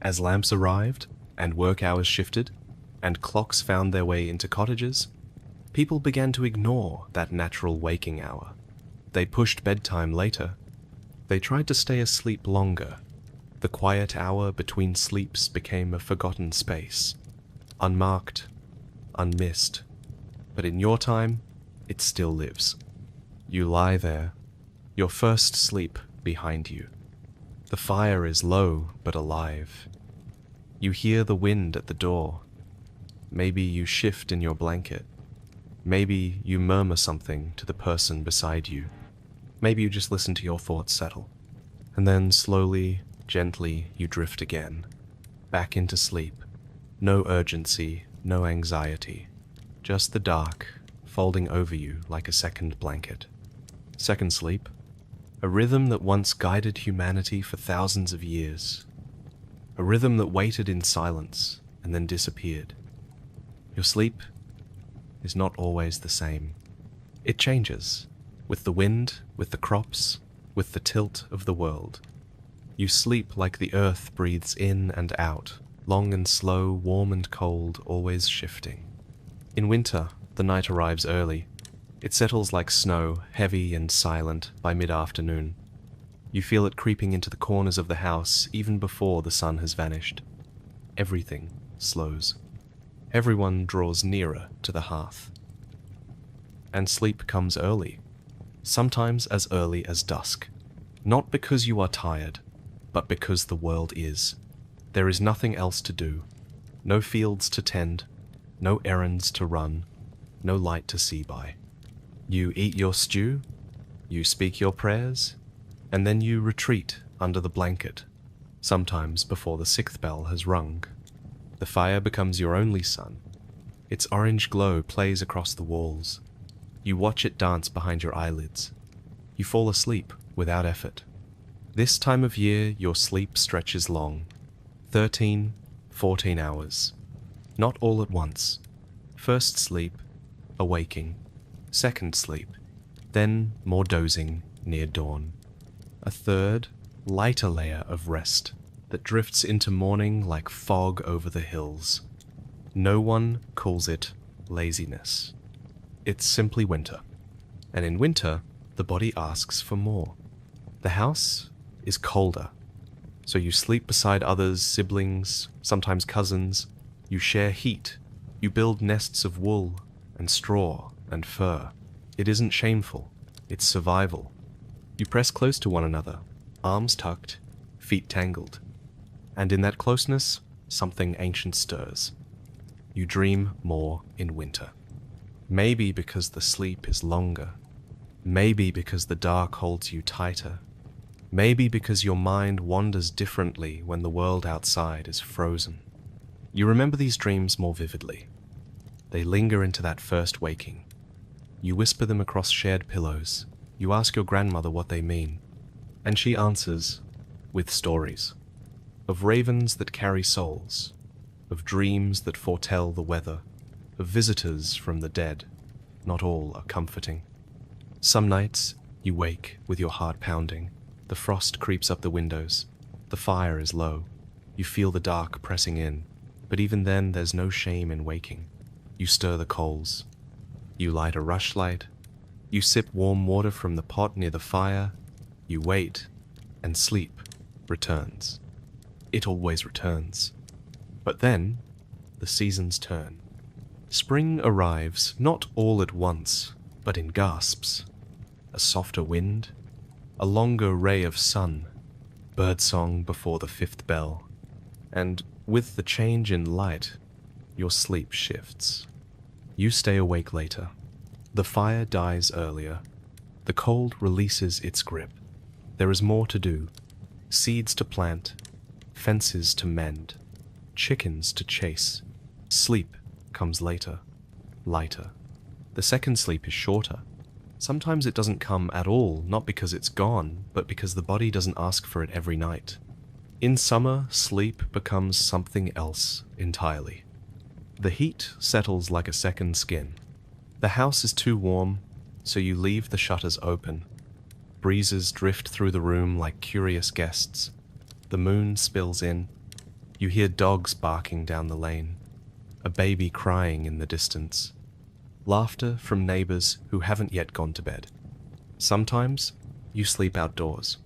As lamps arrived, and work hours shifted, and clocks found their way into cottages, people began to ignore that natural waking hour. They pushed bedtime later. They tried to stay asleep longer. The quiet hour between sleeps became a forgotten space, unmarked, unmissed. But in your time, it still lives. You lie there, your first sleep behind you. The fire is low but alive. You hear the wind at the door. Maybe you shift in your blanket. Maybe you murmur something to the person beside you. Maybe you just listen to your thoughts settle. And then slowly, gently, you drift again. Back into sleep. No urgency, no anxiety. Just the dark, folding over you like a second blanket. Second sleep. A rhythm that once guided humanity for thousands of years. A rhythm that waited in silence and then disappeared. Your sleep is not always the same. It changes, with the wind, with the crops, with the tilt of the world. You sleep like the earth breathes in and out, long and slow, warm and cold, always shifting. In winter, the night arrives early. It settles like snow, heavy and silent, by mid-afternoon. You feel it creeping into the corners of the house even before the sun has vanished. Everything slows. Everyone draws nearer to the hearth. And sleep comes early, sometimes as early as dusk. Not because you are tired, but because the world is. There is nothing else to do. No fields to tend, no errands to run, no light to see by. You eat your stew, you speak your prayers, and then you retreat under the blanket, sometimes before the 6th bell has rung. The fire becomes your only sun. Its orange glow plays across the walls. You watch it dance behind your eyelids. You fall asleep without effort. This time of year, your sleep stretches long. 13, 14 hours. Not all at once. First sleep, awaking. Second sleep, then more dozing near dawn. A third, lighter layer of rest that drifts into morning like fog over the hills. No one calls it laziness. It's simply winter. And in winter, the body asks for more. The house is colder. So you sleep beside others, siblings, sometimes cousins. You share heat. You build nests of wool and straw and fur. It isn't shameful. It's survival. You press close to one another, arms tucked, feet tangled. And in that closeness, something ancient stirs. You dream more in winter. Maybe because the sleep is longer. Maybe because the dark holds you tighter. Maybe because your mind wanders differently when the world outside is frozen. You remember these dreams more vividly. They linger into that first waking. You whisper them across shared pillows. You ask your grandmother what they mean. And she answers with stories. Of ravens that carry souls. Of dreams that foretell the weather. Of visitors from the dead. Not all are comforting. Some nights you wake with your heart pounding. The frost creeps up the windows. The fire is low. You feel the dark pressing in. But even then there's no shame in waking. You stir the coals. You light a rushlight. You sip warm water from the pot near the fire. You wait, and sleep returns. It always returns. But then, the seasons turn. Spring arrives, not all at once, but in gasps. A softer wind, a longer ray of sun, birdsong before the fifth bell. And with the change in light, your sleep shifts. You stay awake later. The fire dies earlier. The cold releases its grip. There is more to do. Seeds to plant, fences to mend, chickens to chase. Sleep comes later, lighter. The second sleep is shorter. Sometimes it doesn't come at all, not because it's gone, but because the body doesn't ask for it every night. In summer, sleep becomes something else entirely. The heat settles like a second skin. The house is too warm, so you leave the shutters open. Breezes drift through the room like curious guests. The moon spills in. You hear dogs barking down the lane. A baby crying in the distance. Laughter from neighbors who haven't yet gone to bed. Sometimes you sleep outdoors,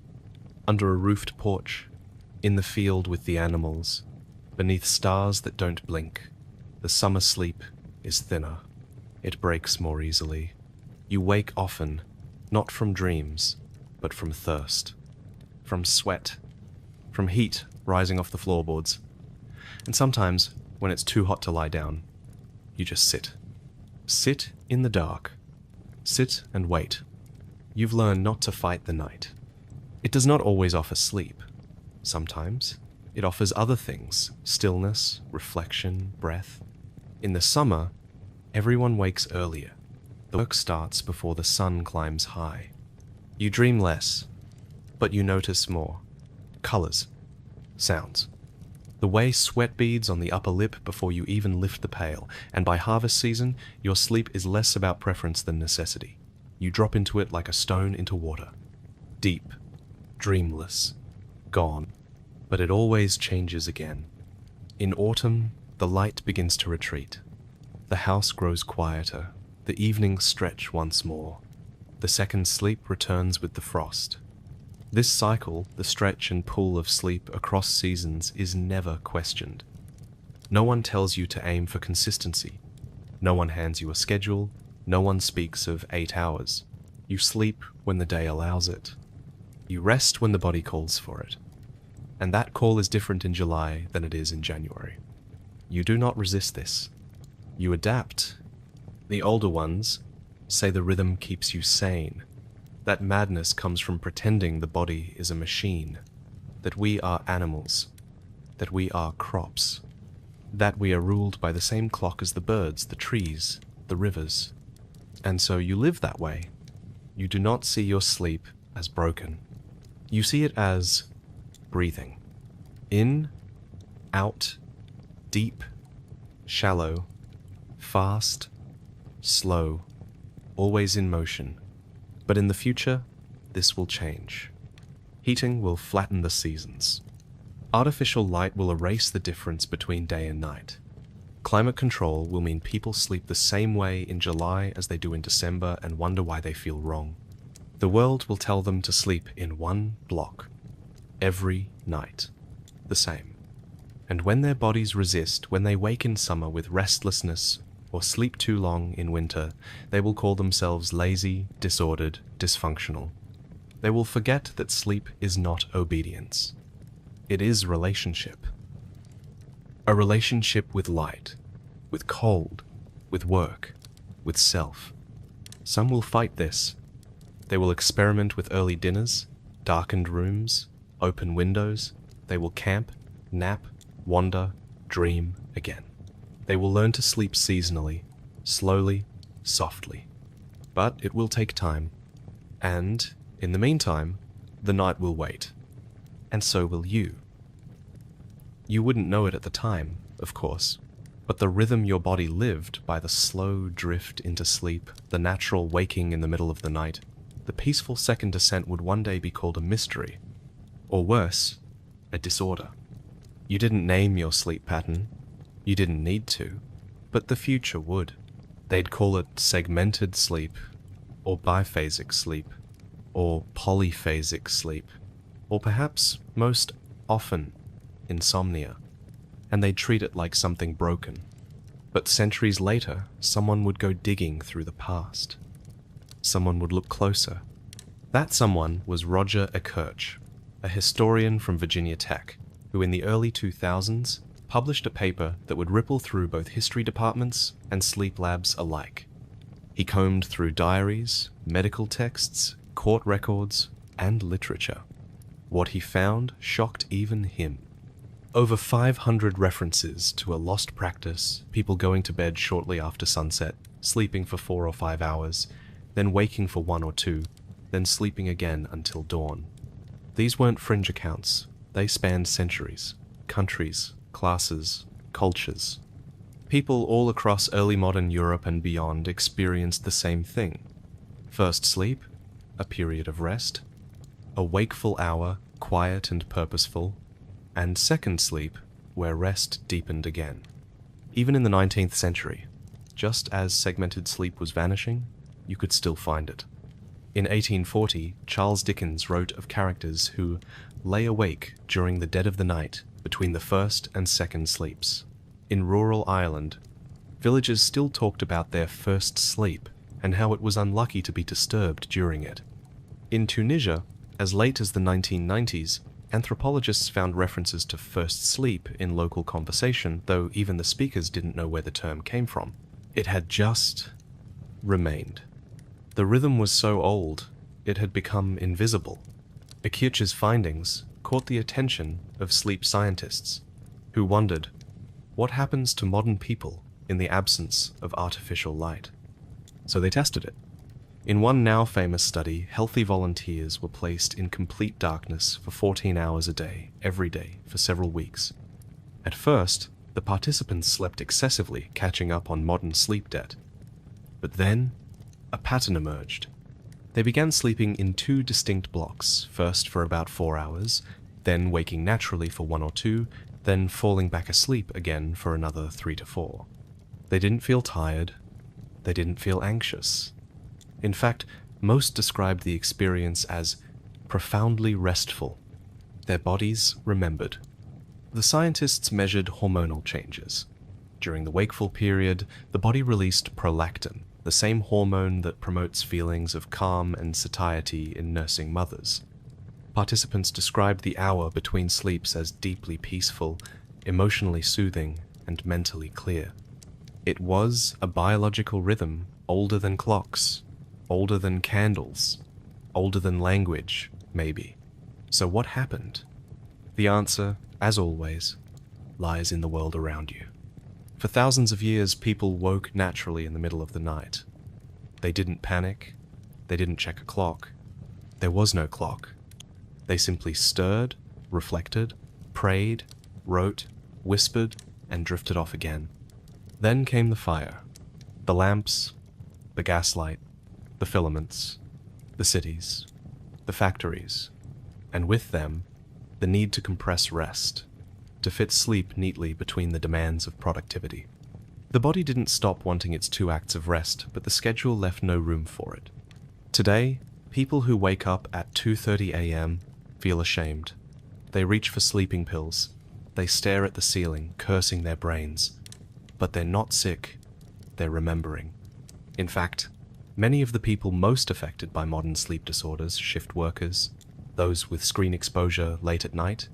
under a roofed porch, in the field with the animals, beneath stars that don't blink. The summer sleep is thinner. It breaks more easily. You wake often, not from dreams, but from thirst, from sweat, from heat rising off the floorboards. And sometimes, when it's too hot to lie down, you just sit. Sit in the dark. Sit and wait. You've learned not to fight the night. It does not always offer sleep. Sometimes it offers other things: stillness, reflection, breath. In the summer, everyone wakes earlier. The work starts before the sun climbs high. You dream less, but you notice more. Colors, sounds. The way sweat beads on the upper lip before you even lift the pail, and by harvest season, your sleep is less about preference than necessity. You drop into it like a stone into water. Deep, dreamless, gone. But it always changes again. In autumn, the light begins to retreat. The house grows quieter. The evenings stretch once more. The second sleep returns with the frost. This cycle, the stretch and pull of sleep across seasons, is never questioned. No one tells you to aim for consistency. No one hands you a schedule. No one speaks of 8 hours. You sleep when the day allows it. You rest when the body calls for it. And that call is different in July than it is in January. You do not resist this. You adapt. The older ones say the rhythm keeps you sane. That madness comes from pretending the body is a machine, that we are animals, that we are crops, that we are ruled by the same clock as the birds, the trees, the rivers. And so you live that way. You do not see your sleep as broken. You see it as breathing. In, out, deep, shallow, fast, slow, always in motion. But in the future, this will change. Heating will flatten the seasons. Artificial light will erase the difference between day and night. Climate control will mean people sleep the same way in July as they do in December and wonder why they feel wrong. The world will tell them to sleep in one block, every night, the same. And when their bodies resist, when they wake in summer with restlessness or sleep too long in winter, they will call themselves lazy, disordered, dysfunctional. They will forget that sleep is not obedience. It is relationship. A relationship with light, with cold, with work, with self. Some will fight this. They will experiment with early dinners, darkened rooms, open windows. They will camp, nap, wander, dream again. They will learn to sleep seasonally, slowly, softly. But it will take time. And, in the meantime, the night will wait. And so will you. You wouldn't know it at the time, of course, but the rhythm your body lived by the slow drift into sleep, the natural waking in the middle of the night, the peaceful second descent would one day be called a mystery, or worse, a disorder. You didn't name your sleep pattern, you didn't need to, but the future would. They'd call it segmented sleep, or biphasic sleep, or polyphasic sleep, or perhaps, most often, insomnia, and they'd treat it like something broken. But centuries later, someone would go digging through the past. Someone would look closer. That someone was Roger Ekirch, a historian from Virginia Tech, who in the early 2000s published a paper that would ripple through both history departments and sleep labs alike. He combed through diaries, medical texts, court records, and literature. What he found shocked even him. Over 500 references to a lost practice, people going to bed shortly after sunset, sleeping for 4 or 5 hours, then waking for 1 or 2, then sleeping again until dawn. These weren't fringe accounts. They spanned centuries, countries, classes, cultures. People all across early modern Europe and beyond experienced the same thing. First sleep, a period of rest. A wakeful hour, quiet and purposeful. And second sleep, where rest deepened again. Even in the 19th century, just as segmented sleep was vanishing, you could still find it. In 1840, Charles Dickens wrote of characters who lay awake during the dead of the night between the first and second sleeps. In rural Ireland, villagers still talked about their first sleep and how it was unlucky to be disturbed during it. In Tunisia, as late as the 1990s, anthropologists found references to first sleep in local conversation, though even the speakers didn't know where the term came from. It had just remained. The rhythm was so old, it had become invisible. Ekirch's findings caught the attention of sleep scientists, who wondered, what happens to modern people in the absence of artificial light? So they tested it. In one now famous study, healthy volunteers were placed in complete darkness for 14 hours a day, every day, for several weeks. At first, the participants slept excessively, catching up on modern sleep debt. But then, a pattern emerged. They began sleeping in 2 distinct blocks, first for about 4 hours, then waking naturally for 1 or 2, then falling back asleep again for another 3 to 4. They didn't feel tired. They didn't feel anxious. In fact, most described the experience as profoundly restful. Their bodies remembered. The scientists measured hormonal changes. During the wakeful period, the body released prolactin, the same hormone that promotes feelings of calm and satiety in nursing mothers. Participants described the hour between sleeps as deeply peaceful, emotionally soothing, and mentally clear. It was a biological rhythm older than clocks, older than candles, older than language, maybe. So what happened? The answer, as always, lies in the world around you. For thousands of years, people woke naturally in the middle of the night. They didn't panic. They didn't check a clock. There was no clock. They simply stirred, reflected, prayed, wrote, whispered, and drifted off again. Then came the fire, the lamps, the gaslight, the filaments, the cities, the factories, and with them, the need to compress rest, to fit sleep neatly between the demands of productivity. The body didn't stop wanting its 2 acts of rest, but the schedule left no room for it. Today, people who wake up at 2:30 a.m. feel ashamed. They reach for sleeping pills. They stare at the ceiling, cursing their brains. But they're not sick, they're remembering. In fact, many of the people most affected by modern sleep disorders, shift workers, those with screen exposure late at night,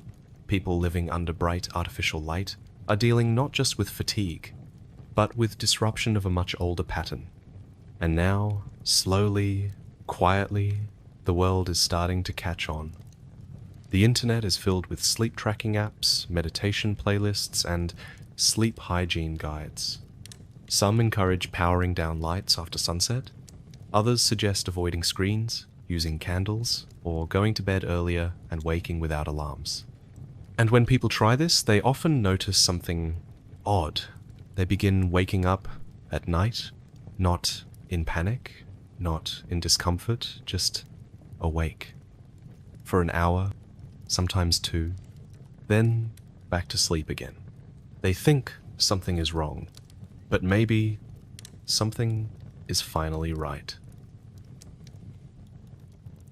people living under bright artificial light, are dealing not just with fatigue, but with disruption of a much older pattern. And now, slowly, quietly, the world is starting to catch on. The internet is filled with sleep tracking apps, meditation playlists, and sleep hygiene guides. Some encourage powering down lights after sunset. Others suggest avoiding screens, using candles, or going to bed earlier and waking without alarms. And when people try this, they often notice something odd. They begin waking up at night, not in panic, not in discomfort, just awake. For an hour, sometimes 2, then back to sleep again. They think something is wrong, but maybe something is finally right.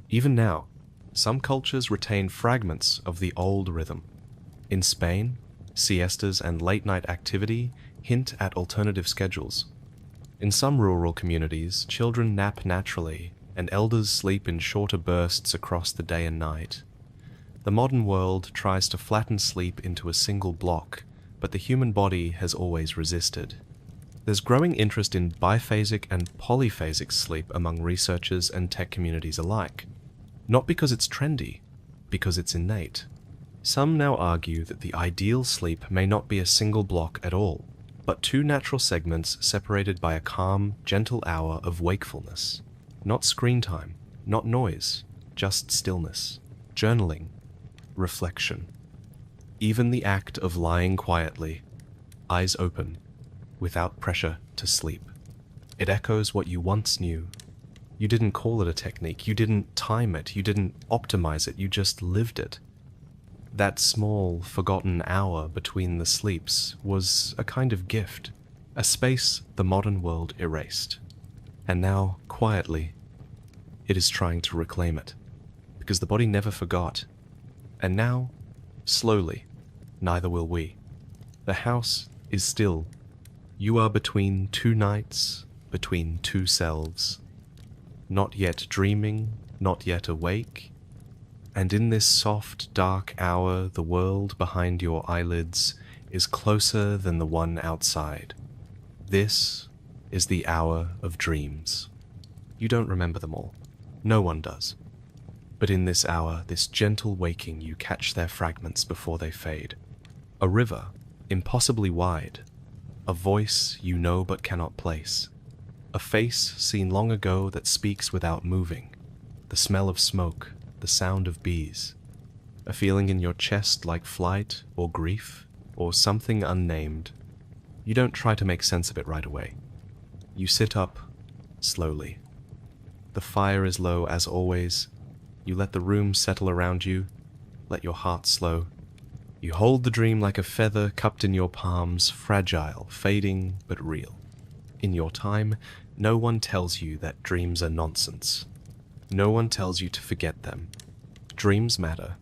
Even now, some cultures retain fragments of the old rhythm. In Spain, siestas and late-night activity hint at alternative schedules. In some rural communities, children nap naturally, and elders sleep in shorter bursts across the day and night. The modern world tries to flatten sleep into a single block, but the human body has always resisted. There's growing interest in biphasic and polyphasic sleep among researchers and tech communities alike. Not because it's trendy, because it's innate. Some now argue that the ideal sleep may not be a single block at all, but 2 natural segments separated by a calm, gentle hour of wakefulness. Not screen time, not noise, just stillness, journaling, reflection. Even the act of lying quietly, eyes open, without pressure to sleep. It echoes what you once knew. You didn't call it a technique, you didn't time it, you didn't optimize it, you just lived it. That small, forgotten hour between the sleeps was a kind of gift, a space the modern world erased. And now, quietly, it is trying to reclaim it, because the body never forgot. And now, slowly, neither will we. The house is still. You are between 2 nights, between 2 selves. Not yet dreaming, not yet awake. And in this soft, dark hour, the world behind your eyelids is closer than the one outside. This is the hour of dreams. You don't remember them all. No one does. But in this hour, this gentle waking, you catch their fragments before they fade. A river, impossibly wide. A voice you know but cannot place. A face seen long ago that speaks without moving. The smell of smoke, the sound of bees. A feeling in your chest like flight or grief or something unnamed. You don't try to make sense of it right away. You sit up slowly. The fire is low as always. You let the room settle around you. Let your heart slow. You hold the dream like a feather cupped in your palms, fragile, fading, but real. In your time, no one tells you that dreams are nonsense. No one tells you to forget them. Dreams matter.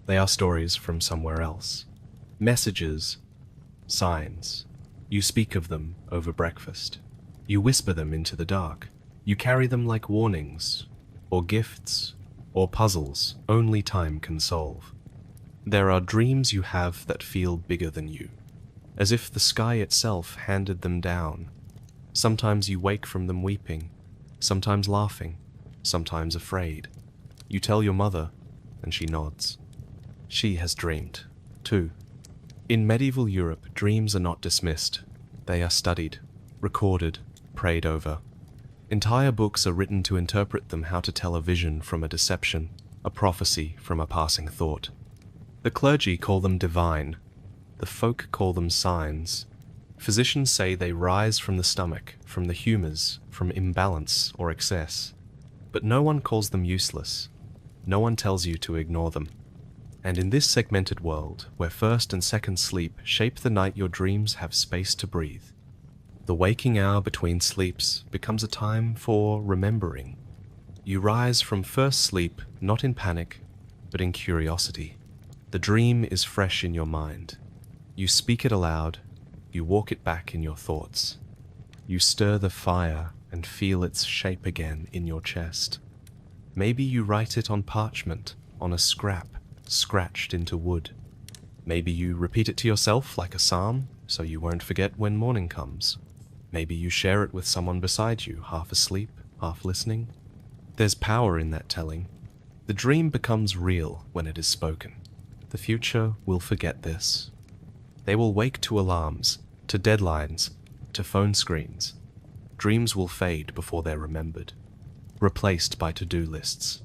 They are stories from somewhere else. Messages, signs. You speak of them over breakfast. You whisper them into the dark. You carry them like warnings, or gifts, or puzzles only time can solve. There are dreams you have that feel bigger than you, as if the sky itself handed them down. Sometimes you wake from them weeping, sometimes laughing, sometimes afraid. You tell your mother, and she nods. She has dreamed, too. In medieval Europe, dreams are not dismissed. They are studied, recorded, prayed over. Entire books are written to interpret them, how to tell a vision from a deception, a prophecy from a passing thought. The clergy call them divine. The folk call them signs. Physicians say they rise from the stomach, from the humors, from imbalance or excess. But no one calls them useless. No one tells you to ignore them. And in this segmented world, where first and second sleep shape the night your dreams have space to breathe, the waking hour between sleeps becomes a time for remembering. You rise from first sleep not in panic, but in curiosity. The The dream is fresh in your mind. You speak it aloud, you walk it back in your thoughts. You stir the fire and feel its shape again in your chest. Maybe you write it on parchment, on a scrap, scratched into wood. Maybe you repeat it to yourself like a psalm, so you won't forget when morning comes. Maybe you share it with someone beside you, half asleep, half listening. There's power in that telling. The dream becomes real when it is spoken. The future will forget this. They will wake to alarms, to deadlines, to phone screens. Dreams will fade before they're remembered, replaced by to-do lists,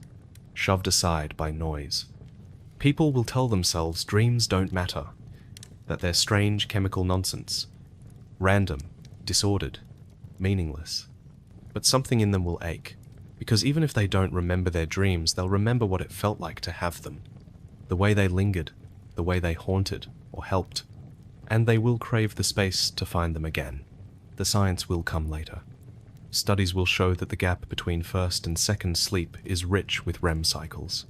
shoved aside by noise. People will tell themselves dreams don't matter, that they're strange chemical nonsense, random, disordered, meaningless. But something in them will ache, because even if they don't remember their dreams, they'll remember what it felt like to have them, the way they lingered, the way they haunted or helped, and they will crave the space to find them again. The science will come later. Studies will show that the gap between first and second sleep is rich with REM cycles.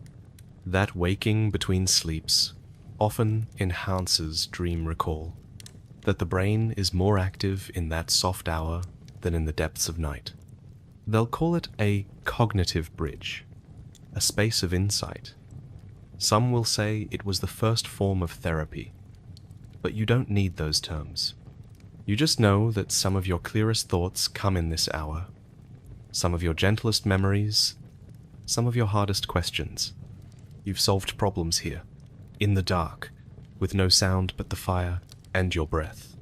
That waking between sleeps often enhances dream recall, that the brain is more active in that soft hour than in the depths of night. They'll call it a cognitive bridge, a space of insight. Some will say it was the first form of therapy, but you don't need those terms. You just know that some of your clearest thoughts come in this hour, some of your gentlest memories, some of your hardest questions. You've solved problems here, in the dark, with no sound but the fire and your breath.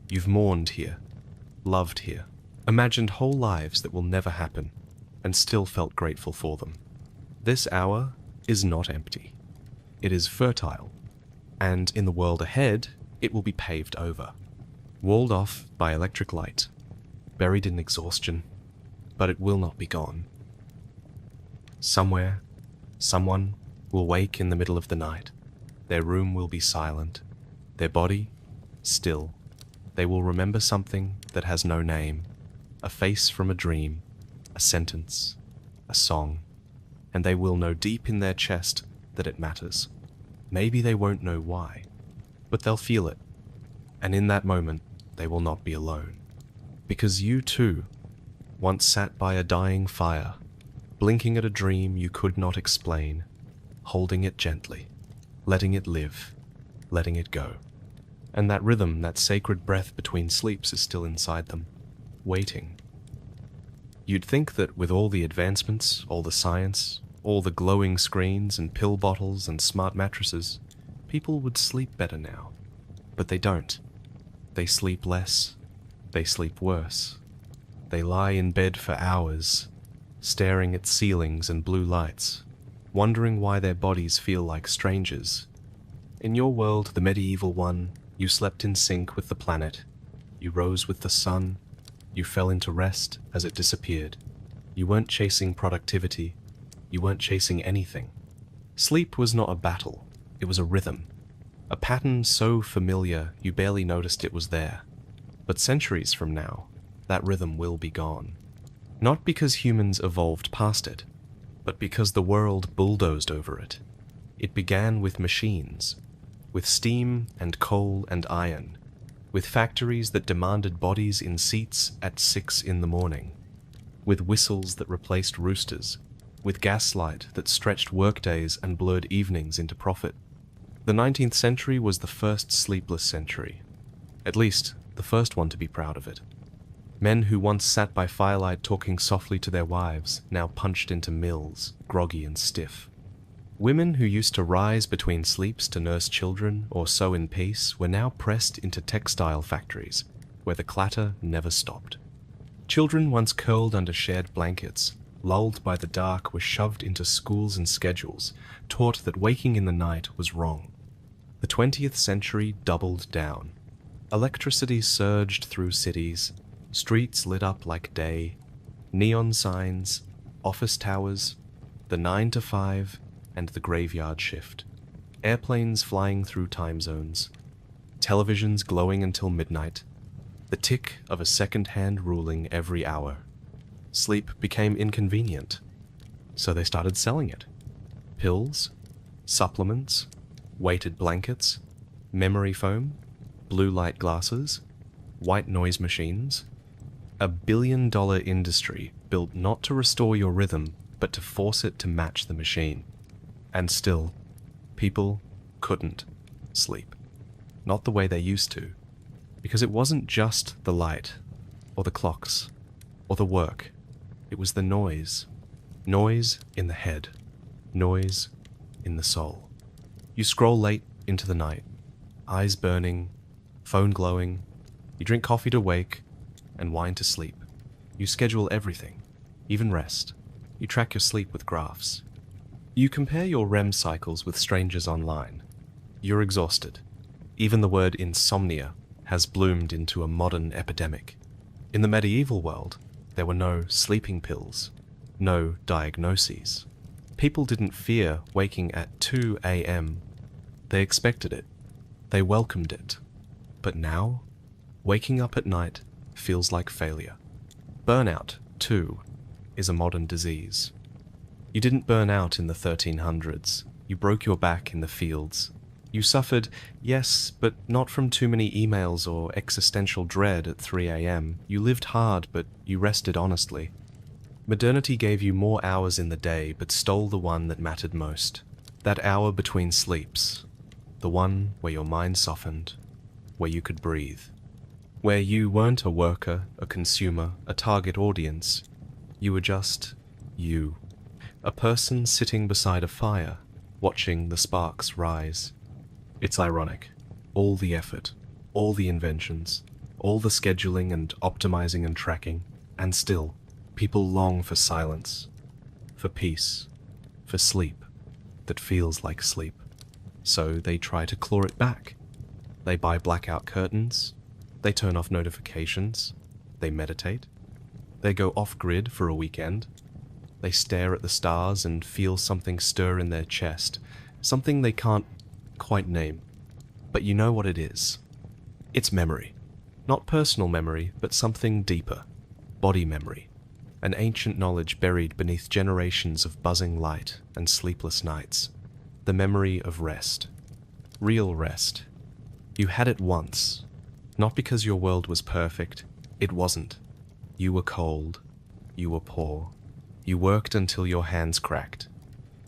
You've mourned here, loved here, imagined whole lives that will never happen, and still felt grateful for them. This hour is not empty. It is fertile, and in the world ahead, it will be paved over, walled off by electric light, buried in exhaustion, but it will not be gone. Somewhere, someone will wake in the middle of the night. Their room will be silent, their body still. They will remember something that has no name, a face from a dream, a sentence, a song, and they will know deep in their chest that it matters. Maybe they won't know why, but they'll feel it, and in that moment they will not be alone. Because you too once sat by a dying fire, blinking at a dream you could not explain, holding it gently, letting it live, letting it go. And that rhythm, that sacred breath between sleeps is still inside them, waiting. You'd think that with all the advancements, all the science, all the glowing screens and pill bottles and smart mattresses, people would sleep better now. But they don't. They sleep less. They sleep worse. They lie in bed for hours, staring at ceilings and blue lights, wondering why their bodies feel like strangers. In your world, the medieval one, you slept in sync with the planet. You rose with the sun. You fell into rest as it disappeared. You weren't chasing productivity. You weren't chasing anything. Sleep was not a battle. It was a rhythm. A pattern so familiar you barely noticed it was there. But centuries from now, that rhythm will be gone. Not because humans evolved past it, but because the world bulldozed over it. It began with machines, with steam and coal and iron, with factories that demanded bodies in seats at 6 in the morning, with whistles that replaced roosters, with gaslight that stretched workdays and blurred evenings into profit. The 19th century was the first sleepless century, at least the first one to be proud of it. Men who once sat by firelight talking softly to their wives now punched into mills, groggy and stiff. Women who used to rise between sleeps to nurse children or sew in peace were now pressed into textile factories, where the clatter never stopped. Children once curled under shared blankets, lulled by the dark, were shoved into schools and schedules, taught that waking in the night was wrong. The 20th century doubled down. Electricity surged through cities, streets lit up like day, neon signs, office towers, the 9 to 5, and the graveyard shift. Airplanes flying through time zones, televisions glowing until midnight, the tick of a second-hand ruling every hour. Sleep became inconvenient, so they started selling it. Pills, supplements, weighted blankets, memory foam, blue light glasses, white noise machines. A billion-dollar industry built not to restore your rhythm, but to force it to match the machine. And still, people couldn't sleep. Not the way they used to. Because it wasn't just the light, or the clocks, or the work. It was the noise. Noise in the head. Noise in the soul. You scroll late into the night, eyes burning, phone glowing. You drink coffee to wake, and wine to sleep. You schedule everything, even rest. You track your sleep with graphs. You compare your REM cycles with strangers online. You're exhausted. Even the word insomnia has bloomed into a modern epidemic. In the medieval world, there were no sleeping pills, no diagnoses. People didn't fear waking at 2 a.m. They expected it. They welcomed it. But now, waking up at night feels like failure. Burnout, too, is a modern disease. You didn't burn out in the 1300s. You broke your back in the fields. You suffered, yes, but not from too many emails or existential dread at 3 a.m. You lived hard, but you rested honestly. Modernity gave you more hours in the day, but stole the one that mattered most. That hour between sleeps. The one where your mind softened, where you could breathe. Where you weren't a worker, a consumer, a target audience. You were just you. A person sitting beside a fire, watching the sparks rise. It's ironic. All the effort, all the inventions, all the scheduling and optimizing and tracking, and still, people long for silence, for peace, for sleep that feels like sleep. So they try to claw it back. They buy blackout curtains. They turn off notifications. They meditate. They go off-grid for a weekend. They stare at the stars and feel something stir in their chest, something they can't quite name. But you know what it is. It's memory. Not personal memory, but something deeper. Body memory. An ancient knowledge buried beneath generations of buzzing light and sleepless nights. The memory of rest. Real rest. You had it once. Not because your world was perfect. It wasn't. You were cold. You were poor. You worked until your hands cracked.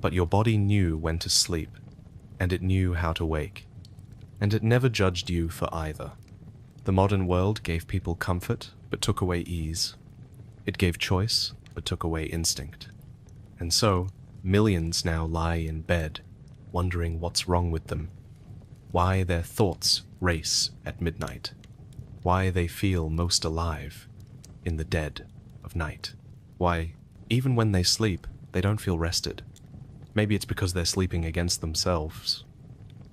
But your body knew when to sleep, and it knew how to wake. And it never judged you for either. The modern world gave people comfort, but took away ease. It gave choice, but took away instinct. And so, millions now lie in bed, wondering what's wrong with them. Why their thoughts race at midnight. Why they feel most alive in the dead of night. Why, even when they sleep, they don't feel rested. Maybe it's because they're sleeping against themselves.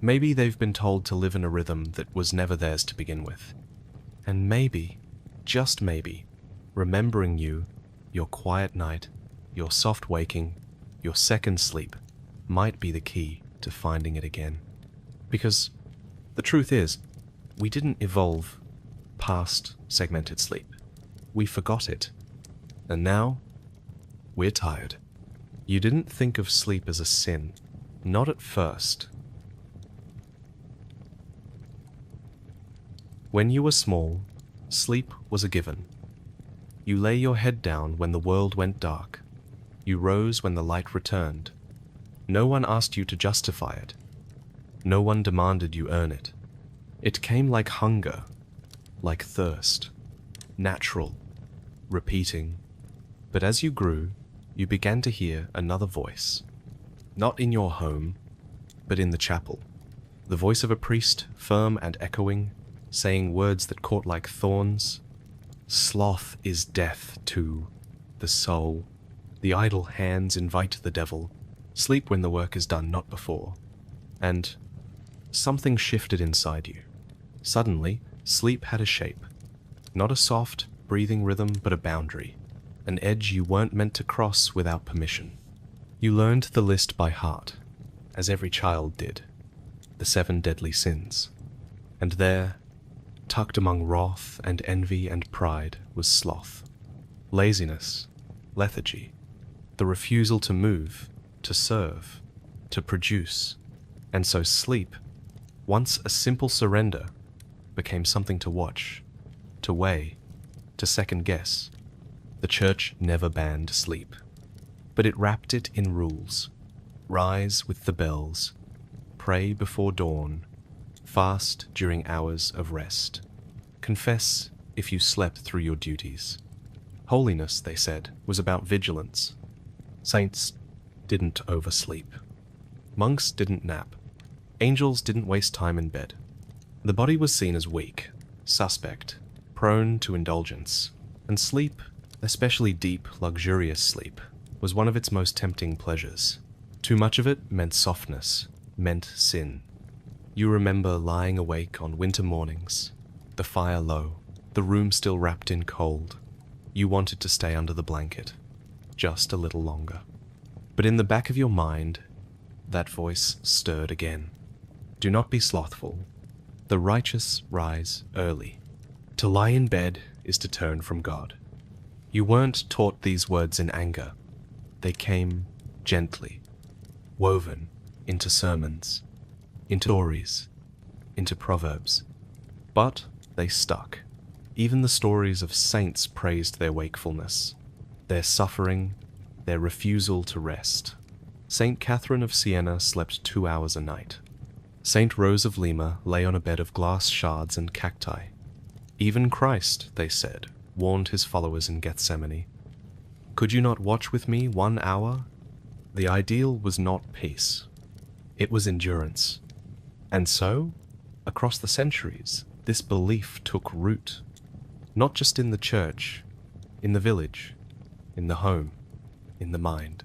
Maybe they've been told to live in a rhythm that was never theirs to begin with. And maybe, just maybe, remembering you, your quiet night, your soft waking, your second sleep, might be the key to finding it again. Because the truth is, we didn't evolve past segmented sleep. We forgot it. And now, we're tired. You didn't think of sleep as a sin. Not at first. When you were small, sleep was a given. You lay your head down when the world went dark. You rose when the light returned. No one asked you to justify it. No one demanded you earn it. It came like hunger, like thirst, natural, repeating. But as you grew, you began to hear another voice. Not in your home, but in the chapel. The voice of a priest, firm and echoing, saying words that caught like thorns. Sloth is death to the soul. The idle hands invite the devil. Sleep when the work is done, not before. And something shifted inside you. Suddenly, sleep had a shape. Not a soft, breathing rhythm, but a boundary. An edge you weren't meant to cross without permission. You learned the list by heart, as every child did. The 7 deadly sins. And there, tucked among wrath and envy and pride, was sloth. Laziness, lethargy, the refusal to move, to serve, to produce, And so sleep, once a simple surrender, became something to watch, to weigh, to second guess. The church never banned sleep, but it wrapped it in rules. Rise with the bells, pray before dawn, fast during hours of rest. Confess if you slept through your duties. Holiness, they said, was about vigilance. Saints didn't oversleep. Monks didn't nap. Angels didn't waste time in bed. The body was seen as weak, suspect, prone to indulgence, and sleep, especially deep, luxurious sleep, was one of its most tempting pleasures. Too much of it meant softness, meant sin. You remember lying awake on winter mornings, the fire low, the room still wrapped in cold. You wanted to stay under the blanket, just a little longer. But in the back of your mind, that voice stirred again. Do not be slothful. The righteous rise early. To lie in bed is to turn from God. You weren't taught these words in anger. They came gently, woven into sermons, into stories, into proverbs. But they stuck. Even the stories of saints praised their wakefulness, their suffering, their refusal to rest. Saint Catherine of Siena slept 2 hours a night. Saint Rose of Lima lay on a bed of glass shards and cacti. Even Christ, they said, warned his followers in Gethsemane. Could you not watch with me 1 hour? The ideal was not peace. It was endurance. And so, across the centuries, this belief took root. Not just in the church, in the village, in the home, in the mind.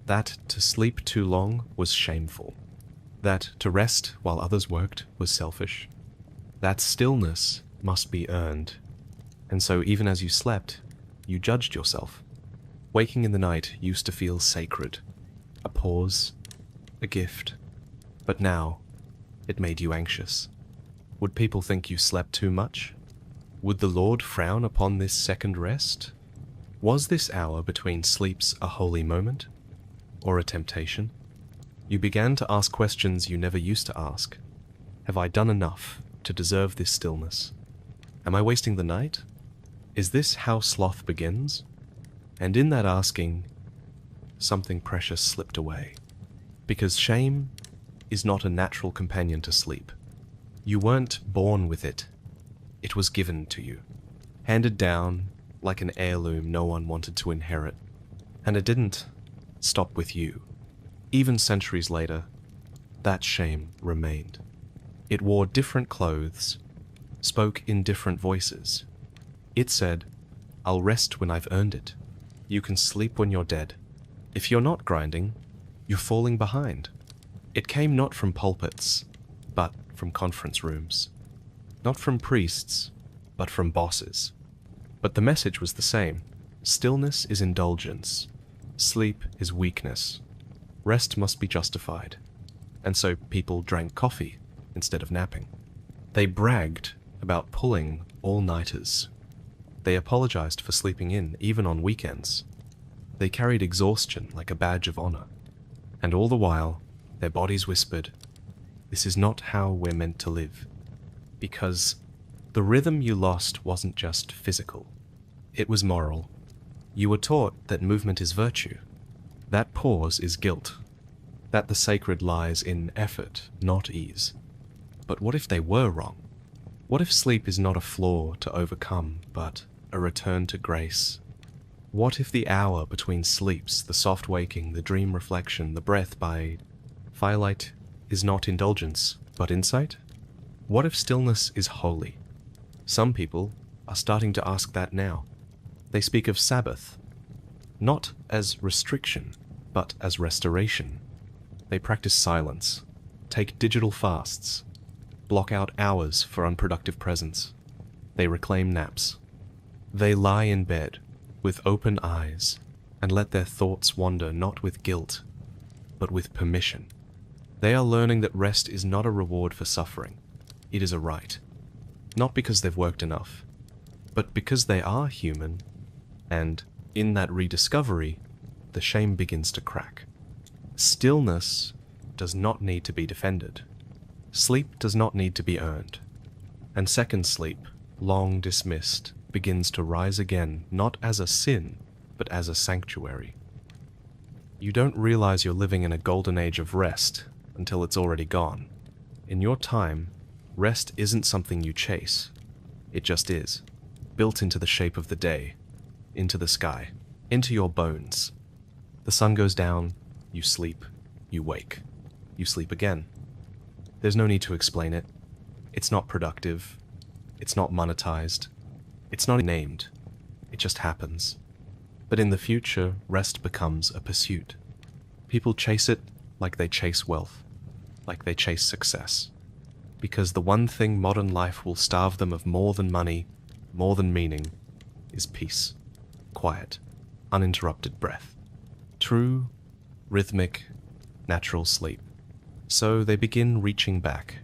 That to sleep too long was shameful. That to rest while others worked was selfish. That stillness must be earned. And so even as you slept, you judged yourself. Waking in the night used to feel sacred, a pause, a gift. But now, it made you anxious. Would people think you slept too much? Would the Lord frown upon this second rest? Was this hour between sleeps a holy moment, or a temptation? You began to ask questions you never used to ask. Have I done enough to deserve this stillness? Am I wasting the night? Is this how sloth begins? And in that asking, something precious slipped away. Because shame is not a natural companion to sleep. You weren't born with it. It was given to you, handed down like an heirloom no one wanted to inherit. And it didn't stop with you. Even centuries later, that shame remained. It wore different clothes, spoke in different voices. It said, I'll rest when I've earned it. You can sleep when you're dead. If you're not grinding, you're falling behind. It came not from pulpits, but from conference rooms. Not from priests, but from bosses. But the message was the same. Stillness is indulgence. Sleep is weakness. Rest must be justified. And so people drank coffee instead of napping. They bragged about pulling all-nighters. They apologized for sleeping in, even on weekends. They carried exhaustion like a badge of honor. And all the while, their bodies whispered, this is not how we're meant to live. Because the rhythm you lost wasn't just physical. It was moral. You were taught that movement is virtue. That pause is guilt. That the sacred lies in effort, not ease. But what if they were wrong? What if sleep is not a flaw to overcome, but a return to grace? What if the hour between sleeps, the soft waking, the dream reflection, the breath by firelight is not indulgence, but insight? What if stillness is holy? Some people are starting to ask that now. They speak of Sabbath, not as restriction, but as restoration. They practice silence, take digital fasts, block out hours for unproductive presence. They reclaim naps. They lie in bed with open eyes and let their thoughts wander not with guilt, but with permission. They are learning that rest is not a reward for suffering. It is a right. Not because they've worked enough, but because they are human, and in that rediscovery, the shame begins to crack. Stillness does not need to be defended. Sleep does not need to be earned. And second sleep, long dismissed, begins to rise again, not as a sin, but as a sanctuary. You don't realize you're living in a golden age of rest until it's already gone. In your time, rest isn't something you chase. It just is, built into the shape of the day, into the sky, into your bones. The sun goes down, you sleep, you wake, you sleep again. There's no need to explain it. It's not productive. It's not monetized. It's not named. It just happens. But in the future, rest becomes a pursuit. People chase it like they chase wealth, like they chase success. Because the one thing modern life will starve them of more than money, more than meaning, is peace, quiet, uninterrupted breath. True, rhythmic, natural sleep. So they begin reaching back,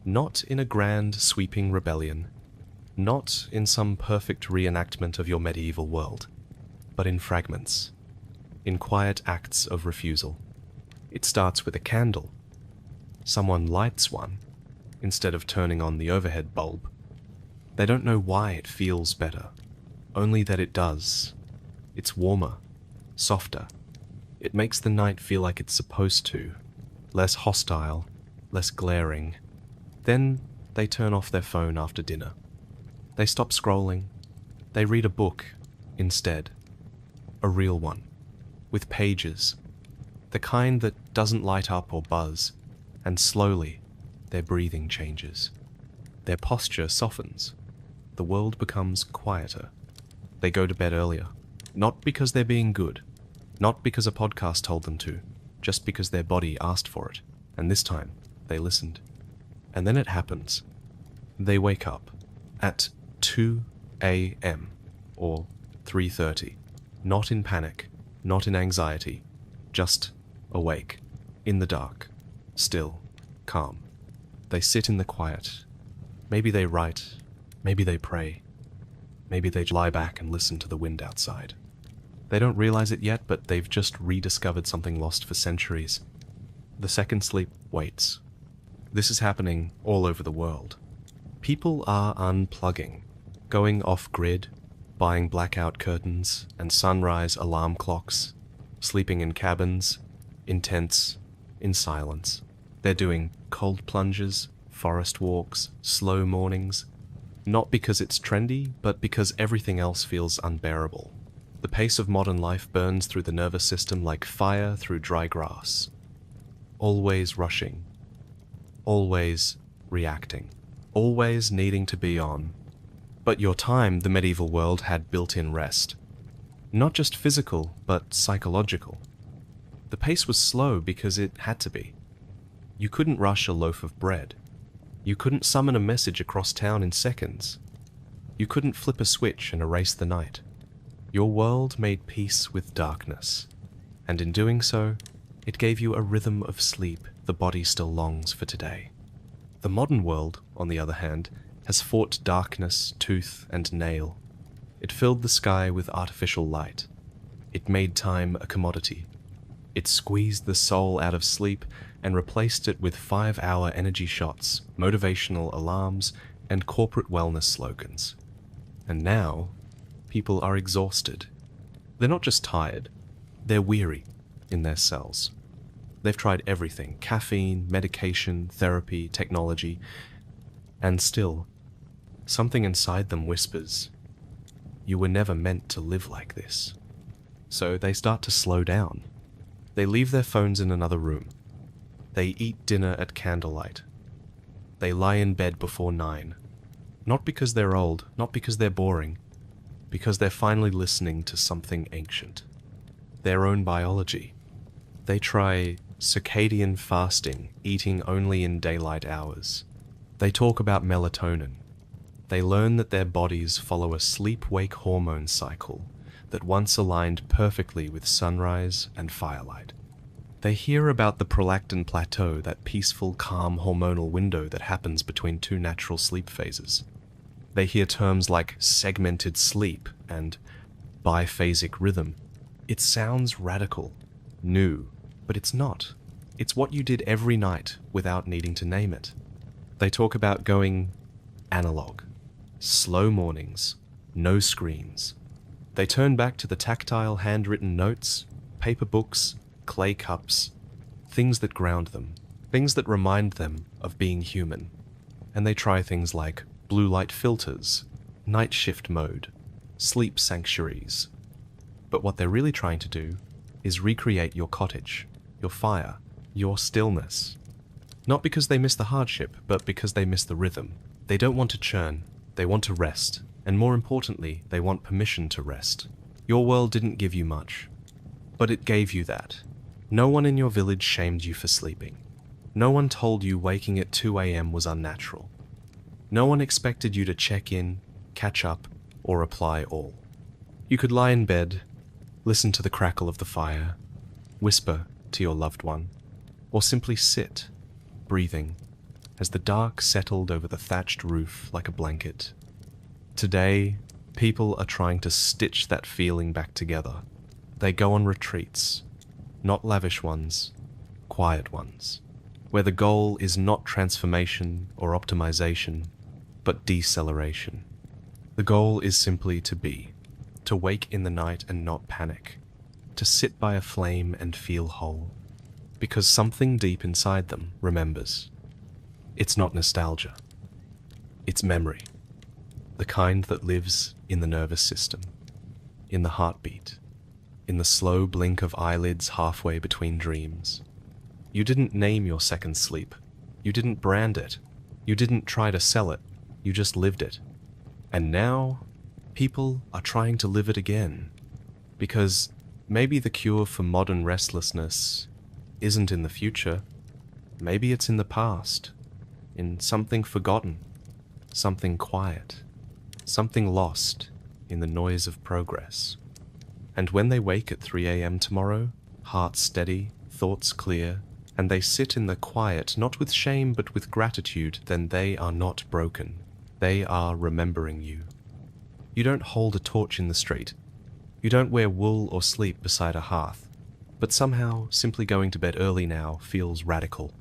not in a grand, sweeping rebellion, not in some perfect reenactment of your medieval world, but in fragments, in quiet acts of refusal. It starts with a candle. Someone lights one, instead of turning on the overhead bulb. They don't know why it feels better, only that it does. It's warmer, softer. It makes the night feel like it's supposed to, less hostile, less glaring. Then they turn off their phone after dinner. They stop scrolling. They read a book instead. A real one, with pages, the kind that doesn't light up or buzz, and slowly their breathing changes. Their posture softens. The world becomes quieter. They go to bed earlier, not because they're being good, not because a podcast told them to, just because their body asked for it, and this time they listened. And then it happens. They wake up at 2 a.m. or 3:30, not in panic, not in anxiety, just awake, in the dark, still, calm. They sit in the quiet. Maybe they write, maybe they pray, maybe they lie back and listen to the wind outside. They don't realize it yet, but they've just rediscovered something lost for centuries. The second sleep waits. This is happening all over the world. People are unplugging, going off-grid, buying blackout curtains and sunrise alarm clocks, sleeping in cabins, in tents, in silence. They're doing cold plunges, forest walks, slow mornings, not because it's trendy, but because everything else feels unbearable. The pace of modern life burns through the nervous system like fire through dry grass. Always rushing. Always reacting. Always needing to be on. But your time, the medieval world, had built-in rest. Not just physical, but psychological. The pace was slow because it had to be. You couldn't rush a loaf of bread. You couldn't summon a message across town in seconds. You couldn't flip a switch and erase the night. Your world made peace with darkness, and in doing so, it gave you a rhythm of sleep the body still longs for today. The modern world, on the other hand, has fought darkness tooth and nail. It filled the sky with artificial light. It made time a commodity. It squeezed the soul out of sleep and replaced it with 5-hour energy shots, motivational alarms, and corporate wellness slogans. And now, people are exhausted. They're not just tired, they're weary in their cells. They've tried everything: caffeine, medication, therapy, technology, and still, something inside them whispers, "You were never meant to live like this." So they start to slow down. They leave their phones in another room. They eat dinner at candlelight. They lie in bed before 9. Not because they're old, not because they're boring, because they're finally listening to something ancient. Their own biology. They try circadian fasting, eating only in daylight hours. They talk about melatonin. They learn that their bodies follow a sleep-wake hormone cycle that once aligned perfectly with sunrise and firelight. They hear about the prolactin plateau, that peaceful, calm hormonal window that happens between two natural sleep phases. They hear terms like segmented sleep and biphasic rhythm. It sounds radical, new, but it's not. It's what you did every night without needing to name it. They talk about going analog, slow mornings, no screens. They turn back to the tactile handwritten notes, paper books, clay cups, things that ground them, things that remind them of being human. And they try things like blue light filters, night shift mode, sleep sanctuaries. But what they're really trying to do is recreate your cottage, your fire, your stillness. Not because they miss the hardship, but because they miss the rhythm. They don't want to churn, they want to rest, and more importantly, they want permission to rest. Your world didn't give you much, but it gave you that. No one in your village shamed you for sleeping. No one told you waking at 2 a.m. was unnatural. No one expected you to check in, catch up, or reply all. You could lie in bed, listen to the crackle of the fire, whisper to your loved one, or simply sit, breathing, as the dark settled over the thatched roof like a blanket. Today, people are trying to stitch that feeling back together. They go on retreats, not lavish ones, quiet ones, where the goal is not transformation or optimization, but deceleration. The goal is simply to be, to wake in the night and not panic, to sit by a flame and feel whole, because something deep inside them remembers. It's not nostalgia. It's memory, the kind that lives in the nervous system, in the heartbeat, in the slow blink of eyelids halfway between dreams. You didn't name your second sleep. You didn't brand it. You didn't try to sell it. You just lived it. And now, people are trying to live it again. Because maybe the cure for modern restlessness isn't in the future. Maybe it's in the past, in something forgotten, something quiet, something lost in the noise of progress. And when they wake at 3 a.m. tomorrow, hearts steady, thoughts clear, and they sit in the quiet, not with shame but with gratitude, then they are not broken. They are remembering you. You don't hold a torch in the street. You don't wear wool or sleep beside a hearth. But somehow, simply going to bed early now feels radical.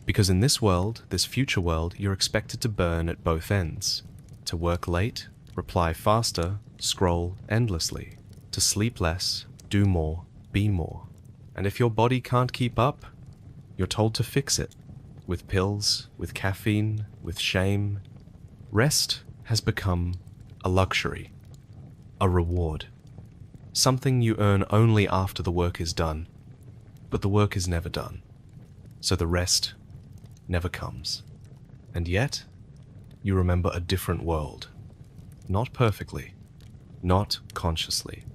Because in this world, this future world, you're expected to burn at both ends. To work late, reply faster, scroll endlessly. To sleep less, do more, be more. And if your body can't keep up, you're told to fix it. With pills, with caffeine, with shame. Rest has become a luxury, a reward. Something you earn only after the work is done. But the work is never done. So the rest never comes. And yet, you remember a different world. Not perfectly, not consciously,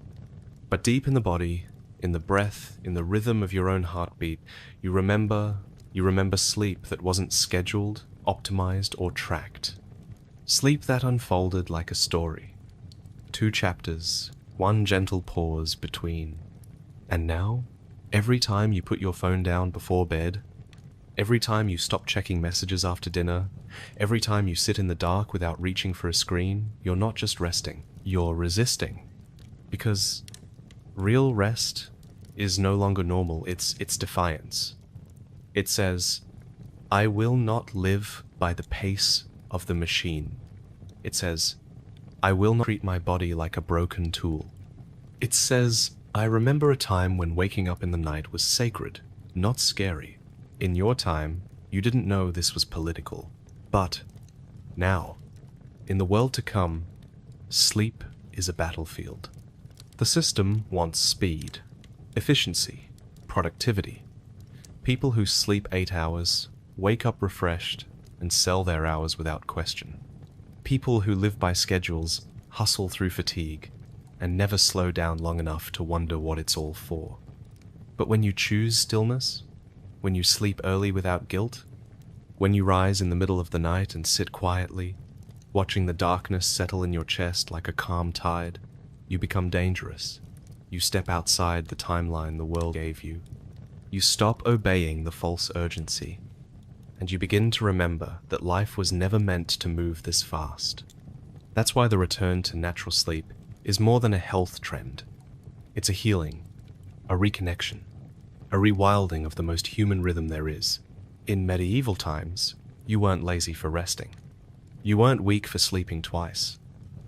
but deep in the body, in the breath, in the rhythm of your own heartbeat, you remember sleep that wasn't scheduled, optimized, or tracked. Sleep that unfolded like a story. 2 chapters, 1 gentle pause between. And now, every time you put your phone down before bed, every time you stop checking messages after dinner, every time you sit in the dark without reaching for a screen, you're not just resting, you're resisting. Because real rest is no longer normal, it's defiance. It says, I will not live by the pace of the machine. It says, I will not treat my body like a broken tool. It says, I remember a time when waking up in the night was sacred, not scary. In your time, you didn't know this was political. But now, in the world to come, sleep is a battlefield. The system wants speed, efficiency, productivity. People who sleep 8 hours, wake up refreshed, and sell their hours without question. People who live by schedules, hustle through fatigue, and never slow down long enough to wonder what it's all for. But when you choose stillness, when you sleep early without guilt, when you rise in the middle of the night and sit quietly, watching the darkness settle in your chest like a calm tide, you become dangerous. You step outside the timeline the world gave you. You stop obeying the false urgency, and you begin to remember that life was never meant to move this fast. That's why the return to natural sleep is more than a health trend. It's a healing, a reconnection, a rewilding of the most human rhythm there is. In medieval times, you weren't lazy for resting. You weren't weak for sleeping twice.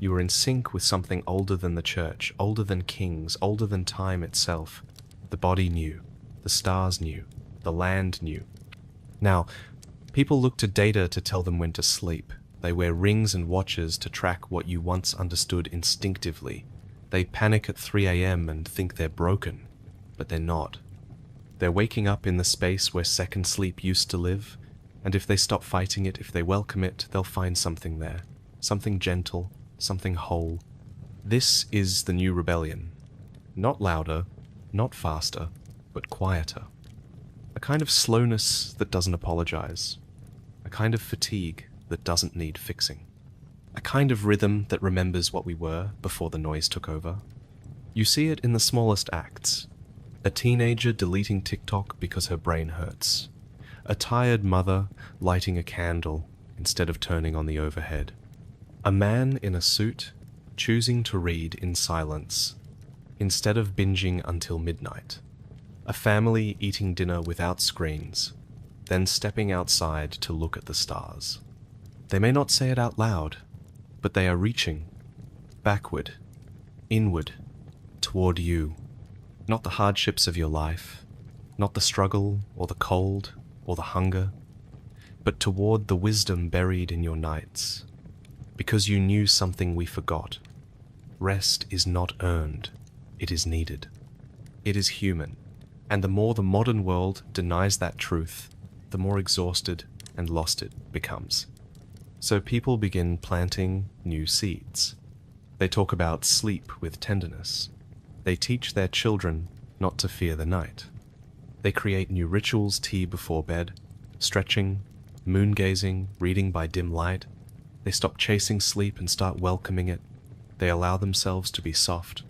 You were in sync with something older than the church, older than kings, older than time itself. The body knew, the stars knew, the land knew. Now, people look to data to tell them when to sleep. They wear rings and watches to track what you once understood instinctively. They panic at 3 a.m. and think they're broken, but they're not. They're waking up in the space where second sleep used to live, and if they stop fighting it, if they welcome it, they'll find something there. Something gentle, something whole. This is the new rebellion. Not louder, not faster, but quieter. A kind of slowness that doesn't apologize. A kind of fatigue that doesn't need fixing. A kind of rhythm that remembers what we were before the noise took over. You see it in the smallest acts. A teenager deleting TikTok because her brain hurts. A tired mother lighting a candle instead of turning on the overhead. A man in a suit choosing to read in silence instead of binging until midnight. A family eating dinner without screens, then stepping outside to look at the stars. They may not say it out loud, but they are reaching backward, inward, toward you. Not the hardships of your life, not the struggle or the cold or the hunger, but toward the wisdom buried in your nights, because you knew something we forgot. Rest is not earned, it is needed. It is human, and the more the modern world denies that truth, the more exhausted and lost it becomes. So people begin planting new seeds. They talk about sleep with tenderness. They teach their children not to fear the night. They create new rituals, tea before bed, stretching, moon gazing, reading by dim light. They stop chasing sleep and start welcoming it. They allow themselves to be soft.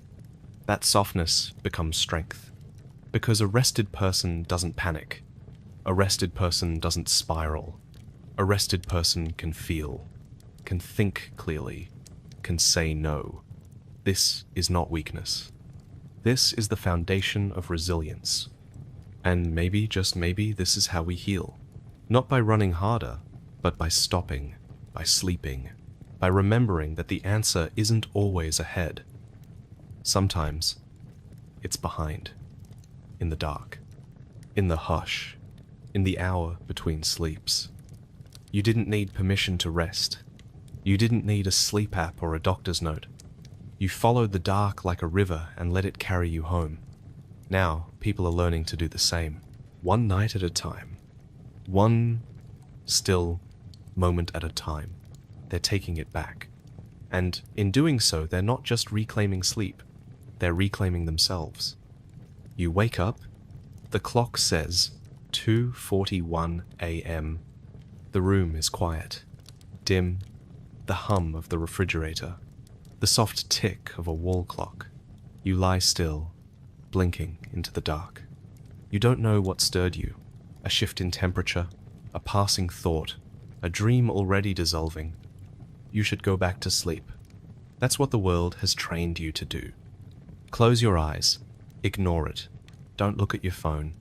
That softness becomes strength. Because a rested person doesn't panic. A rested person doesn't spiral. A rested person can feel, can think clearly, can say no. This is not weakness. This is the foundation of resilience. And maybe, just maybe, this is how we heal. Not by running harder, but by stopping, by sleeping, by remembering that the answer isn't always ahead. Sometimes it's behind, in the dark, in the hush, in the hour between sleeps. You didn't need permission to rest. You didn't need a sleep app or a doctor's note. You followed the dark like a river and let it carry you home. Now, people are learning to do the same, one night at a time. One still moment at a time. They're taking it back. And in doing so, they're not just reclaiming sleep. They're reclaiming themselves. You wake up, the clock says 2:41 a.m. The room is quiet, dim, the hum of the refrigerator, the soft tick of a wall clock. You lie still, blinking into the dark. You don't know what stirred you, a shift in temperature, a passing thought, a dream already dissolving. You should go back to sleep. That's what the world has trained you to do. Close your eyes, ignore it, don't look at your phone,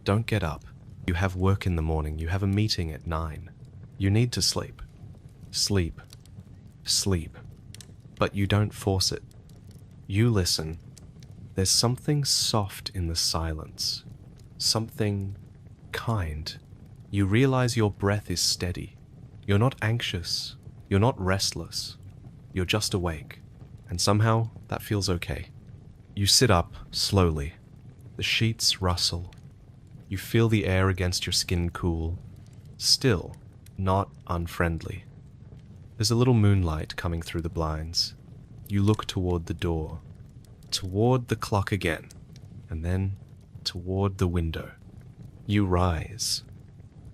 don't get up. You have work in the morning, you have a meeting at 9. You need to sleep. Sleep. Sleep. But you don't force it. You listen. There's something soft in the silence. Something kind. You realize your breath is steady. You're not anxious. You're not restless. You're just awake. And somehow that feels okay. You sit up slowly. The sheets rustle. You feel the air against your skin cool. Still, not unfriendly. There's a little moonlight coming through the blinds. You look toward the door, toward the clock again, and then toward the window. You rise.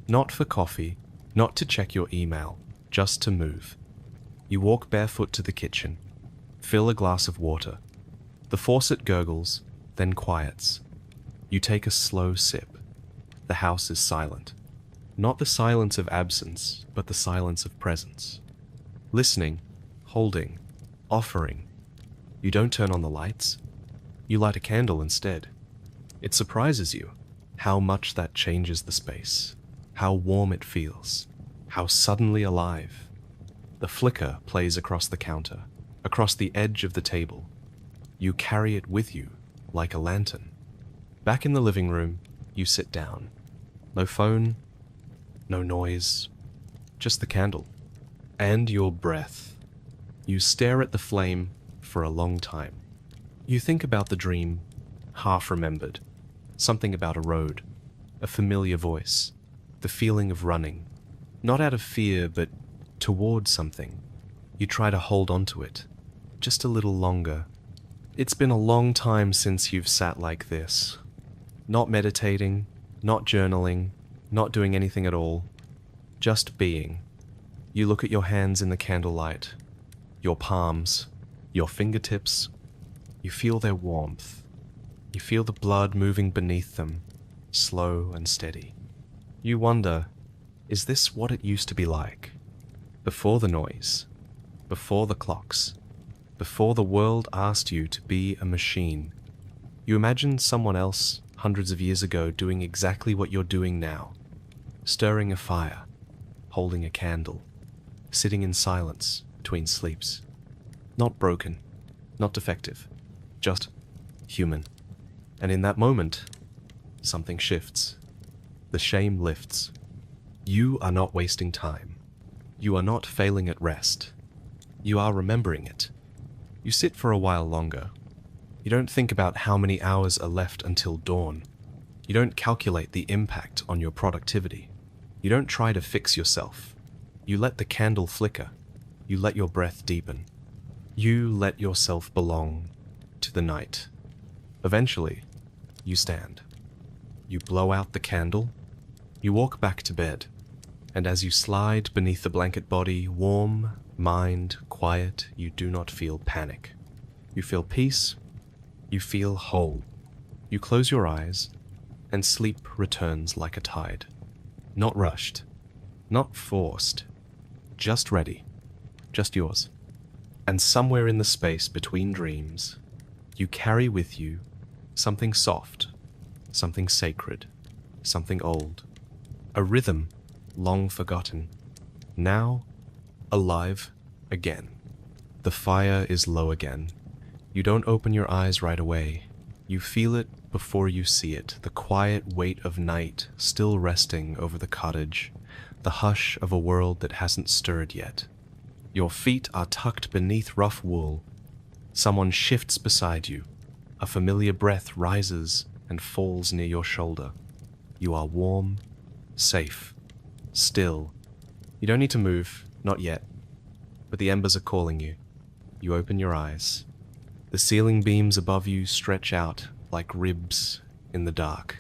Not for coffee, not to check your email, just to move. You walk barefoot to the kitchen, fill a glass of water. The faucet gurgles, then quiets. You take a slow sip. The house is silent. Not the silence of absence, but the silence of presence. Listening, holding, offering. You don't turn on the lights. You light a candle instead. It surprises you. how much that changes the space, how warm it feels, how suddenly alive. The flicker plays across the counter, across the edge of the table. You carry it with you like a lantern. Back in the living room, you sit down. No phone, no noise, just the candle. And your breath. You stare at the flame for a long time. You think about the dream, half remembered. Something about a road, a familiar voice, the feeling of running. Not out of fear, but toward something. You try to hold on to it, just a little longer. It's been a long time since you've sat like this. Not meditating, not journaling, not doing anything at all. Just being. You look at your hands in the candlelight, your palms, your fingertips. You feel their warmth. You feel the blood moving beneath them, slow and steady. You wonder, is this what it used to be like? Before the noise, before the clocks, before the world asked you to be a machine. You imagine someone else hundreds of years ago doing exactly what you're doing now, stirring a fire, holding a candle, sitting in silence between sleeps. Not broken, not defective, just human. And in that moment, something shifts. The shame lifts. You are not wasting time. You are not failing at rest. You are remembering it. You sit for a while longer. You don't think about how many hours are left until dawn. You don't calculate the impact on your productivity. You don't try to fix yourself. You let the candle flicker. You let your breath deepen. You let yourself belong to the night. Eventually, you stand. You blow out the candle. You walk back to bed. And as you slide beneath the blanket body, warm, mind, quiet, you do not feel panic. You feel peace. You feel whole. You close your eyes, and sleep returns like a tide. Not rushed. Not forced. Just ready. Just yours. And somewhere in the space between dreams, you carry with you something soft, something sacred, something old. A rhythm long forgotten, now alive again. The fire is low again. You don't open your eyes right away. You feel it before you see it, the quiet weight of night still resting over the cottage, the hush of a world that hasn't stirred yet. Your feet are tucked beneath rough wool. Someone shifts beside you. A familiar breath rises and falls near your shoulder. You are warm, safe, still. You don't need to move, not yet, but the embers are calling you. You open your eyes. The ceiling beams above you stretch out like ribs in the dark.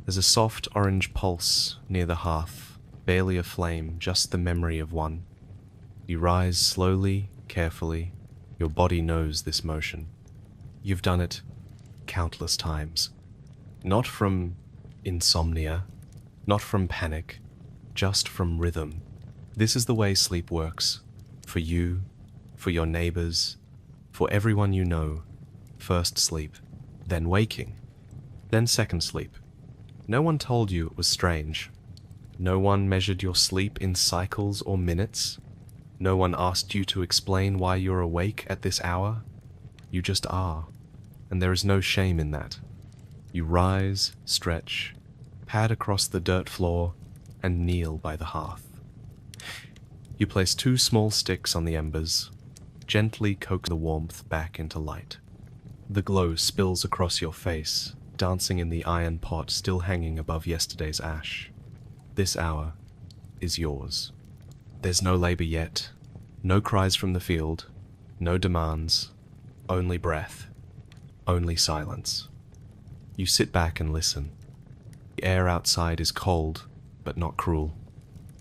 There's a soft orange pulse near the hearth, barely a flame, just the memory of one. You rise slowly, carefully. Your body knows this motion. You've done it countless times. Not from insomnia, not from panic, just from rhythm. This is the way sleep works. For you, for your neighbors, for everyone you know. First sleep, then waking, then second sleep. No one told you it was strange. No one measured your sleep in cycles or minutes. No one asked you to explain why you're awake at this hour. You just are, and there is no shame in that. You rise, stretch, pad across the dirt floor, and kneel by the hearth. You place 2 small sticks on the embers, gently coax the warmth back into light. The glow spills across your face, dancing in the iron pot still hanging above yesterday's ash. This hour is yours. There's no labor yet, no cries from the field, no demands, only breath, only silence. You sit back and listen. The air outside is cold, but not cruel.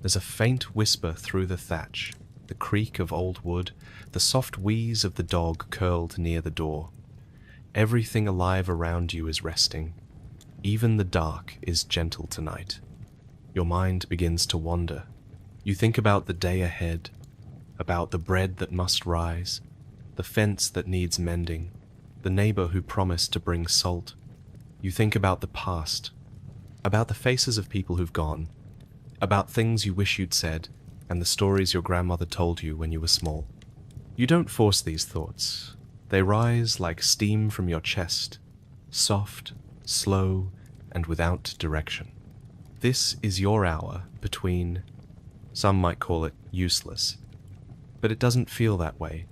There's a faint whisper through the thatch, the creak of old wood, the soft wheeze of the dog curled near the door. Everything alive around you is resting. Even the dark is gentle tonight. Your mind begins to wander. You think about the day ahead, about the bread that must rise, the fence that needs mending, the neighbor who promised to bring salt. You think about the past, about the faces of people who've gone, about things you wish you'd said, and the stories your grandmother told you when you were small. You don't force these thoughts. They rise like steam from your chest, soft, slow, and without direction. This is your hour between, some might call it useless, but it doesn't feel that way.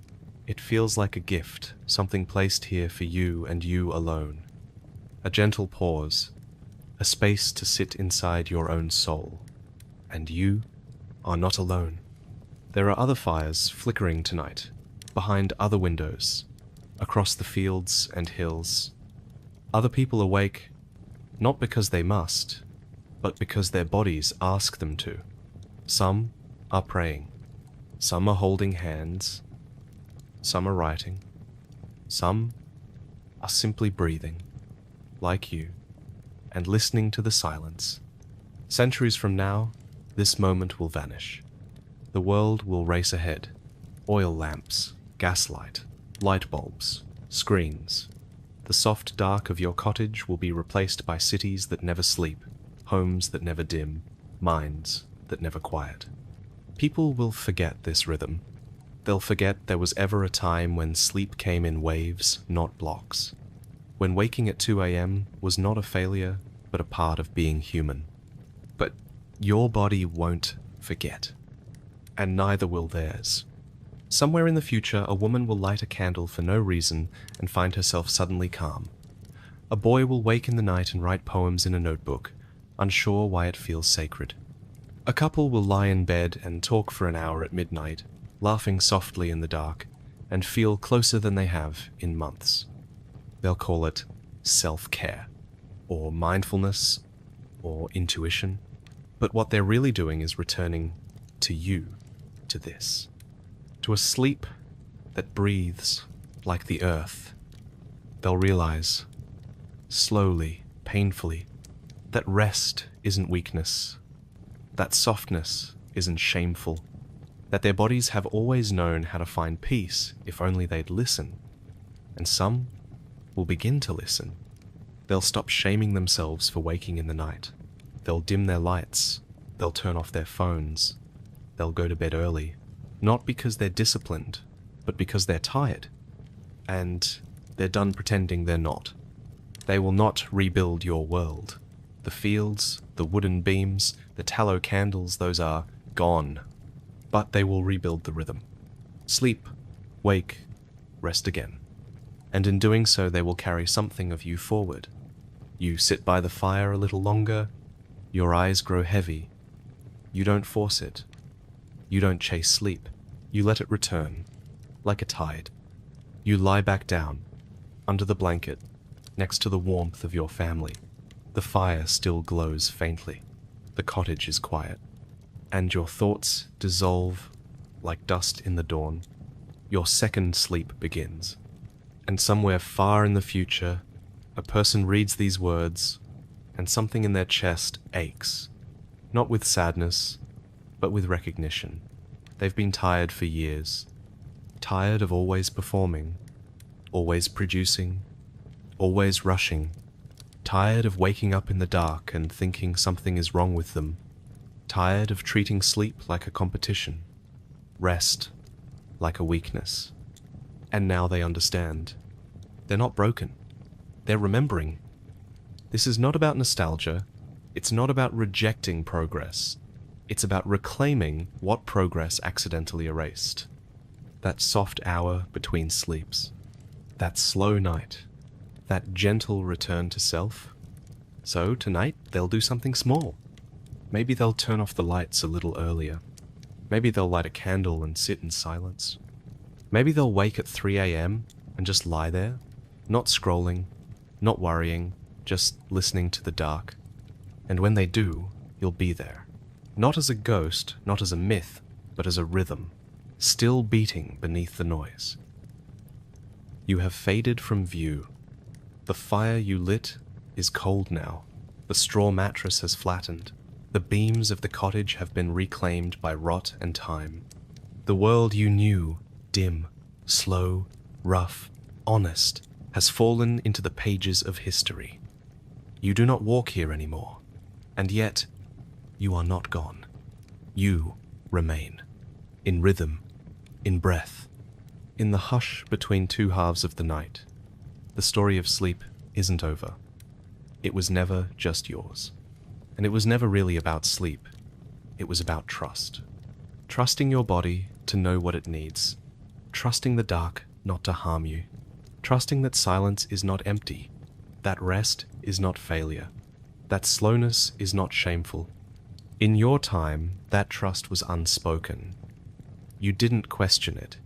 It feels like a gift, something placed here for you and you alone. A gentle pause, a space to sit inside your own soul. And you are not alone. There are other fires flickering tonight, behind other windows, across the fields and hills. Other people awake, not because they must, but because their bodies ask them to. Some are praying. Some are holding hands. Some are writing. Some are simply breathing, like you, and listening to the silence. Centuries from now, this moment will vanish. The world will race ahead. Oil lamps, gaslight, light bulbs, screens. The soft dark of your cottage will be replaced by cities that never sleep, homes that never dim, minds that never quiet. People will forget this rhythm. They'll forget there was ever a time when sleep came in waves, not blocks. When waking at 2 a.m. was not a failure, but a part of being human. But your body won't forget. And neither will theirs. Somewhere in the future, a woman will light a candle for no reason and find herself suddenly calm. A boy will wake in the night and write poems in a notebook, unsure why it feels sacred. A couple will lie in bed and talk for an hour at midnight, laughing softly in the dark, and feel closer than they have in months. They'll call it self-care, or mindfulness, or intuition. But what they're really doing is returning to you, to this. To a sleep that breathes like the earth. They'll realize, slowly, painfully, that rest isn't weakness, that softness isn't shameful, that their bodies have always known how to find peace if only they'd listen. And some will begin to listen. They'll stop shaming themselves for waking in the night. They'll dim their lights. They'll turn off their phones. They'll go to bed early. Not because they're disciplined, but because they're tired. And they're done pretending they're not. They will not rebuild your world. The fields, the wooden beams, the tallow candles, those are gone. But they will rebuild the rhythm. Sleep, wake, rest again. And in doing so, they will carry something of you forward. You sit by the fire a little longer. Your eyes grow heavy. You don't force it. You don't chase sleep. You let it return, like a tide. You lie back down, under the blanket, next to the warmth of your family. The fire still glows faintly. The cottage is quiet. And your thoughts dissolve like dust in the dawn. Your second sleep begins. And somewhere far in the future, a person reads these words, and something in their chest aches. Not with sadness, but with recognition. They've been tired for years. Tired of always performing, always producing, always rushing. Tired of waking up in the dark and thinking something is wrong with them. Tired of treating sleep like a competition. Rest like a weakness. And now they understand. They're not broken. They're remembering. This is not about nostalgia. It's not about rejecting progress. It's about reclaiming what progress accidentally erased. That soft hour between sleeps. That slow night. That gentle return to self. So tonight they'll do something small. Maybe they'll turn off the lights a little earlier. Maybe they'll light a candle and sit in silence. Maybe they'll wake at 3 a.m. and just lie there, not scrolling, not worrying, just listening to the dark. And when they do, you'll be there. Not as a ghost, not as a myth, but as a rhythm, still beating beneath the noise. You have faded from view. The fire you lit is cold now. The straw mattress has flattened. The beams of the cottage have been reclaimed by rot and time. The world you knew, dim, slow, rough, honest, has fallen into the pages of history. You do not walk here anymore. And yet, you are not gone. You remain. In rhythm, in breath, in the hush between two halves of the night. The story of sleep isn't over. It was never just yours. And it was never really about sleep. It was about trust. Trusting your body to know what it needs. Trusting the dark not to harm you. Trusting that silence is not empty. That rest is not failure. That slowness is not shameful. In your time, that trust was unspoken. You didn't question it.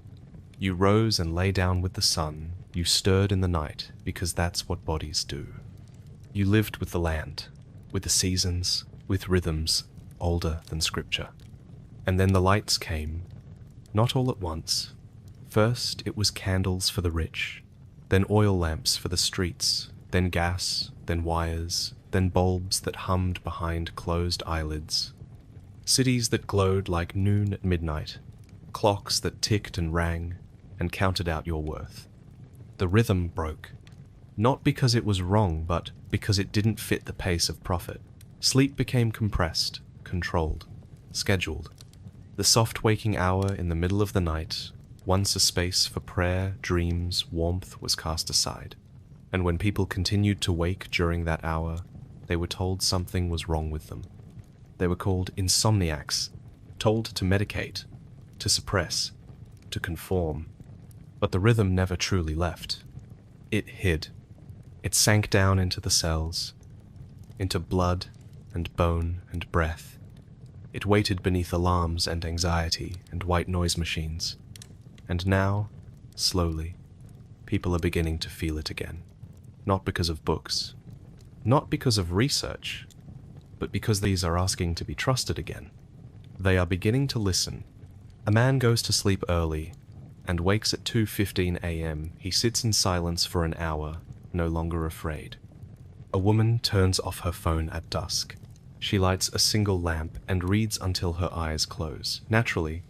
You rose and lay down with the sun. You stirred in the night because that's what bodies do. You lived with the land, with the seasons, with rhythms older than scripture. And then the lights came, not all at once. First it was candles for the rich, then oil lamps for the streets, then gas, then wires, then bulbs that hummed behind closed eyelids. Cities that glowed like noon at midnight, clocks that ticked and rang and counted out your worth. The rhythm broke, not because it was wrong, but because it didn't fit the pace of profit. Sleep became compressed, controlled, scheduled. The soft waking hour in the middle of the night, once a space for prayer, dreams, warmth, was cast aside. And when people continued to wake during that hour, they were told something was wrong with them. They were called insomniacs, told to medicate, to suppress, to conform. But the rhythm never truly left. It hid. It sank down into the cells, into blood and bone and breath. It waited beneath alarms and anxiety and white noise machines. And now, slowly, people are beginning to feel it again. Not because of books, not because of research, but because these are asking to be trusted again. They are beginning to listen. A man goes to sleep early and wakes at 2:15 a.m. He sits in silence for an hour, no longer afraid. A woman turns off her phone at dusk. She lights a single lamp and reads until her eyes close. Naturally,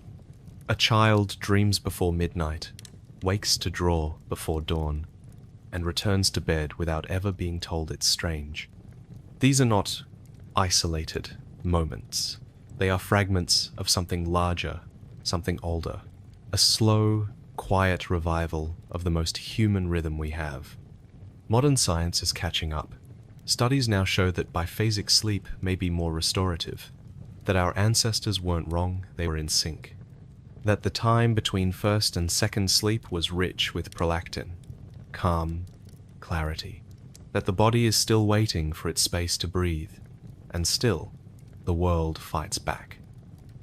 a child dreams before midnight, wakes to draw before dawn, and returns to bed without ever being told it's strange. These are not isolated moments. They are fragments of something larger, something older. A slow, quiet revival of the most human rhythm we have. Modern science is catching up. Studies now show that biphasic sleep may be more restorative, that our ancestors weren't wrong, they were in sync, that the time between first and second sleep was rich with prolactin, calm, clarity, that the body is still waiting for its space to breathe, and still, the world fights back.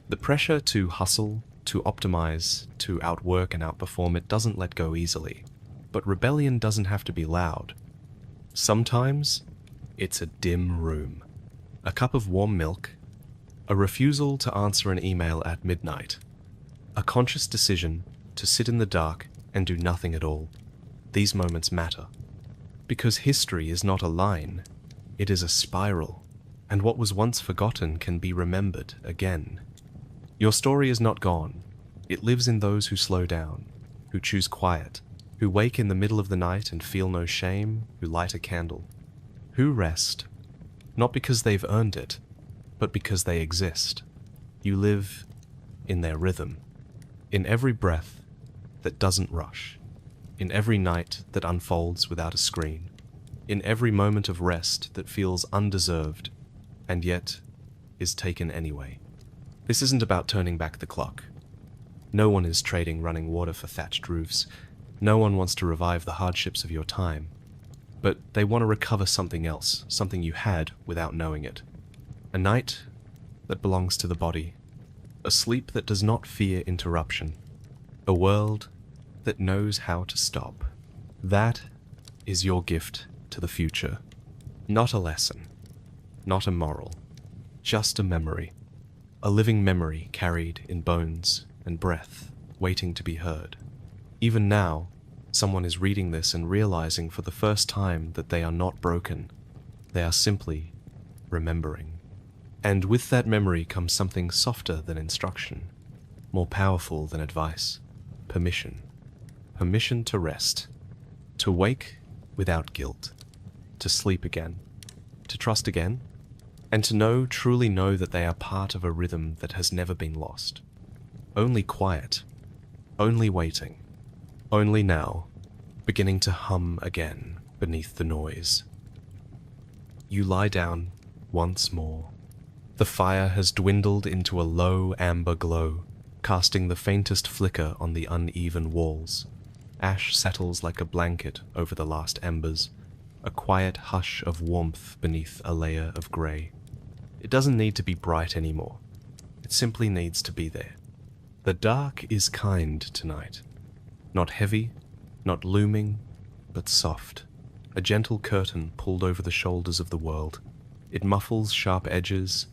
The pressure to hustle, to optimize, to outwork and outperform it doesn't let go easily, but rebellion doesn't have to be loud. Sometimes, it's a dim room, a cup of warm milk, a refusal to answer an email at midnight, a conscious decision to sit in the dark and do nothing at all. These moments matter, because history is not a line, it is a spiral, and what was once forgotten can be remembered again. Your story is not gone. It lives in those who slow down, who choose quiet, who wake in the middle of the night and feel no shame, who light a candle, who rest, not because they've earned it, but because they exist. You live in their rhythm, in every breath that doesn't rush, in every night that unfolds without a screen, in every moment of rest that feels undeserved and yet is taken anyway. This isn't about turning back the clock. No one is trading running water for thatched roofs. No one wants to revive the hardships of your time. But they want to recover something else, something you had without knowing it. A night that belongs to the body. A sleep that does not fear interruption. A world that knows how to stop. That is your gift to the future. Not a lesson. Not a moral. Just a memory. A living memory carried in bones and breath, waiting to be heard. Even now, someone is reading this and realizing for the first time that they are not broken. They are simply remembering. And with that memory comes something softer than instruction, more powerful than advice. Permission. Permission to rest. To wake without guilt. To sleep again. To trust again. and to know, truly know that they are part of a rhythm that has never been lost. Only quiet, only waiting, only now, beginning to hum again beneath the noise. You lie down once more. The fire has dwindled into a low amber glow, casting the faintest flicker on the uneven walls. Ash settles like a blanket over the last embers, a quiet hush of warmth beneath a layer of grey. It doesn't need to be bright anymore. It simply needs to be there. The dark is kind tonight. Not heavy, not looming, but soft. A gentle curtain pulled over the shoulders of the world. It muffles sharp edges.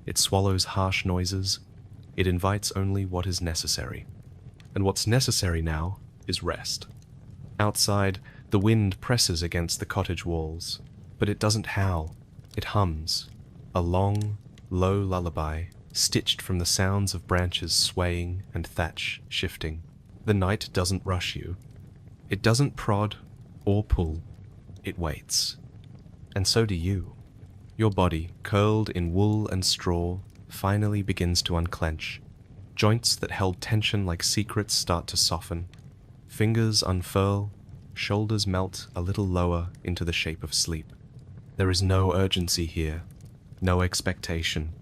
It swallows harsh noises. It invites only what is necessary. And what's necessary now is rest. Outside, the wind presses against the cottage walls, but it doesn't howl. It hums, a long, low lullaby, stitched from the sounds of branches swaying and thatch shifting. The night doesn't rush you. It doesn't prod or pull. It waits. And so do you. Your body, curled in wool and straw, finally begins to unclench. Joints that held tension like secrets start to soften. Fingers unfurl, shoulders melt a little lower into the shape of sleep. There is no urgency here, no expectation,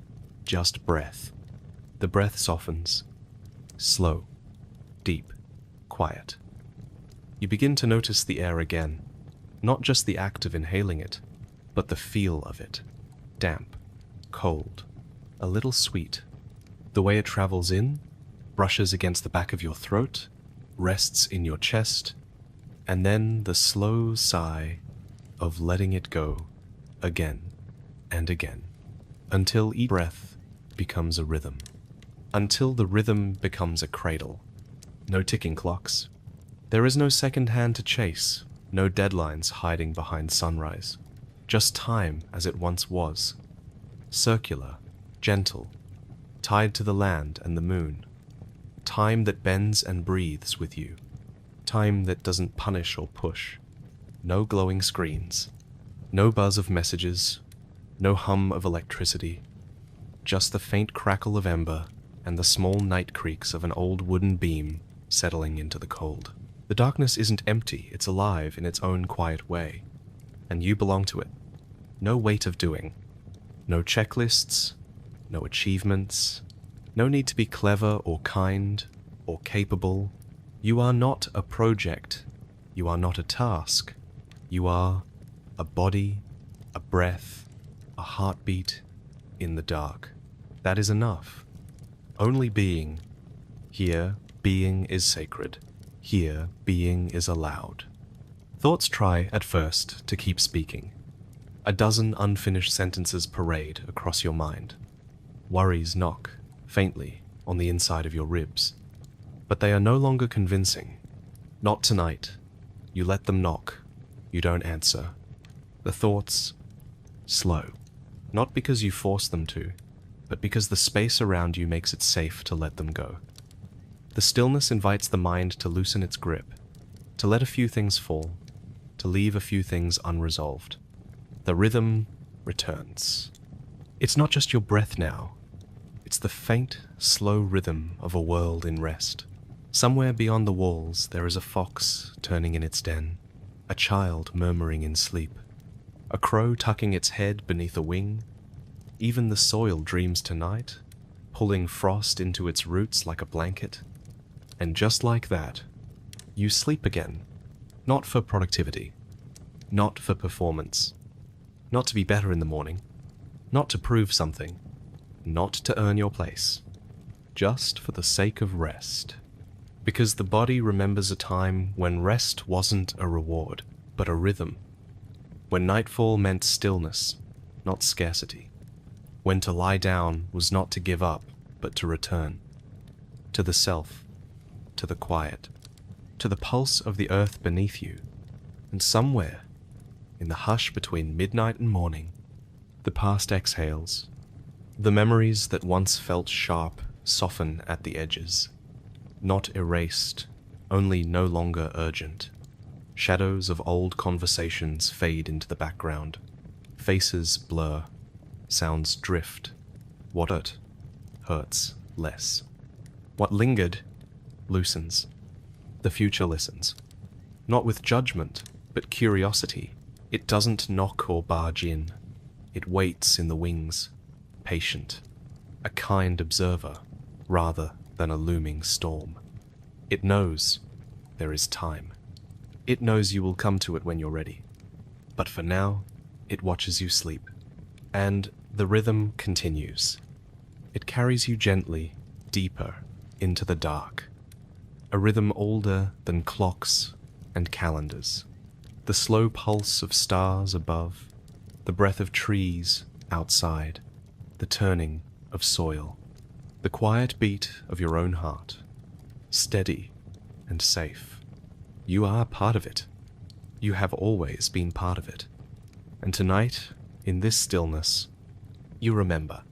just breath. The breath softens. Slow, deep, quiet. You begin to notice the air again, not just the act of inhaling it, but the feel of it. Damp, cold, a little sweet. The way it travels in, brushes against the back of your throat, rests in your chest, and then the slow sigh of letting it go again and again, until each breath becomes a rhythm, until the rhythm becomes a cradle. No ticking clocks. There is no second hand to chase, no deadlines hiding behind sunrise. Just time as it once was, circular, gentle, tied to the land and the moon. Time that bends and breathes with you. Time that doesn't punish or push. No glowing screens. No buzz of messages. No hum of electricity. Just the faint crackle of ember and the small night creaks of an old wooden beam settling into the cold. The darkness isn't empty, it's alive in its own quiet way. And you belong to it. No weight of doing. No checklists. No achievements. No need to be clever or kind or capable. You are not a project. You are not a task. You are a body, a breath, a heartbeat in the dark. That is enough. Only being. Here, being is sacred. Here, being is allowed. Thoughts try, at first, to keep speaking. A dozen unfinished sentences parade across your mind. Worries knock, faintly, on the inside of your ribs. But they are no longer convincing. Not tonight. You let them knock. You don't answer. The thoughts slow. Not because you force them to, but because the space around you makes it safe to let them go. The stillness invites the mind to loosen its grip, to let a few things fall, to leave a few things unresolved. The rhythm returns. It's not just your breath now. It's the faint, slow rhythm of a world in rest. Somewhere beyond the walls there is a fox turning in its den, a child murmuring in sleep, a crow tucking its head beneath a wing. Even the soil dreams tonight, pulling frost into its roots like a blanket. And just like that, you sleep again. Not for productivity. Not for performance. Not to be better in the morning. Not to prove something. Not to earn your place. Just for the sake of rest. Because the body remembers a time when rest wasn't a reward, but a rhythm. When nightfall meant stillness, not scarcity. When to lie down was not to give up, but to return. To the self. To the quiet. To the pulse of the earth beneath you. And somewhere, in the hush between midnight and morning, the past exhales. The memories that once felt sharp soften at the edges. Not erased, only no longer urgent. Shadows of old conversations fade into the background. Faces blur. Sounds drift. What hurts less. What lingered loosens. The future listens. Not with judgment, but curiosity. It doesn't knock or barge in. It waits in the wings, patient, a kind observer, rather than a looming storm. It knows there is time. It knows you will come to it when you're ready. But for now, it watches you sleep. And the rhythm continues. It carries you gently, deeper, into the dark. A rhythm older than clocks and calendars. The slow pulse of stars above, the breath of trees outside, the turning of soil, the quiet beat of your own heart, steady and safe. You are part of it. You have always been part of it. And tonight, in this stillness, you remember.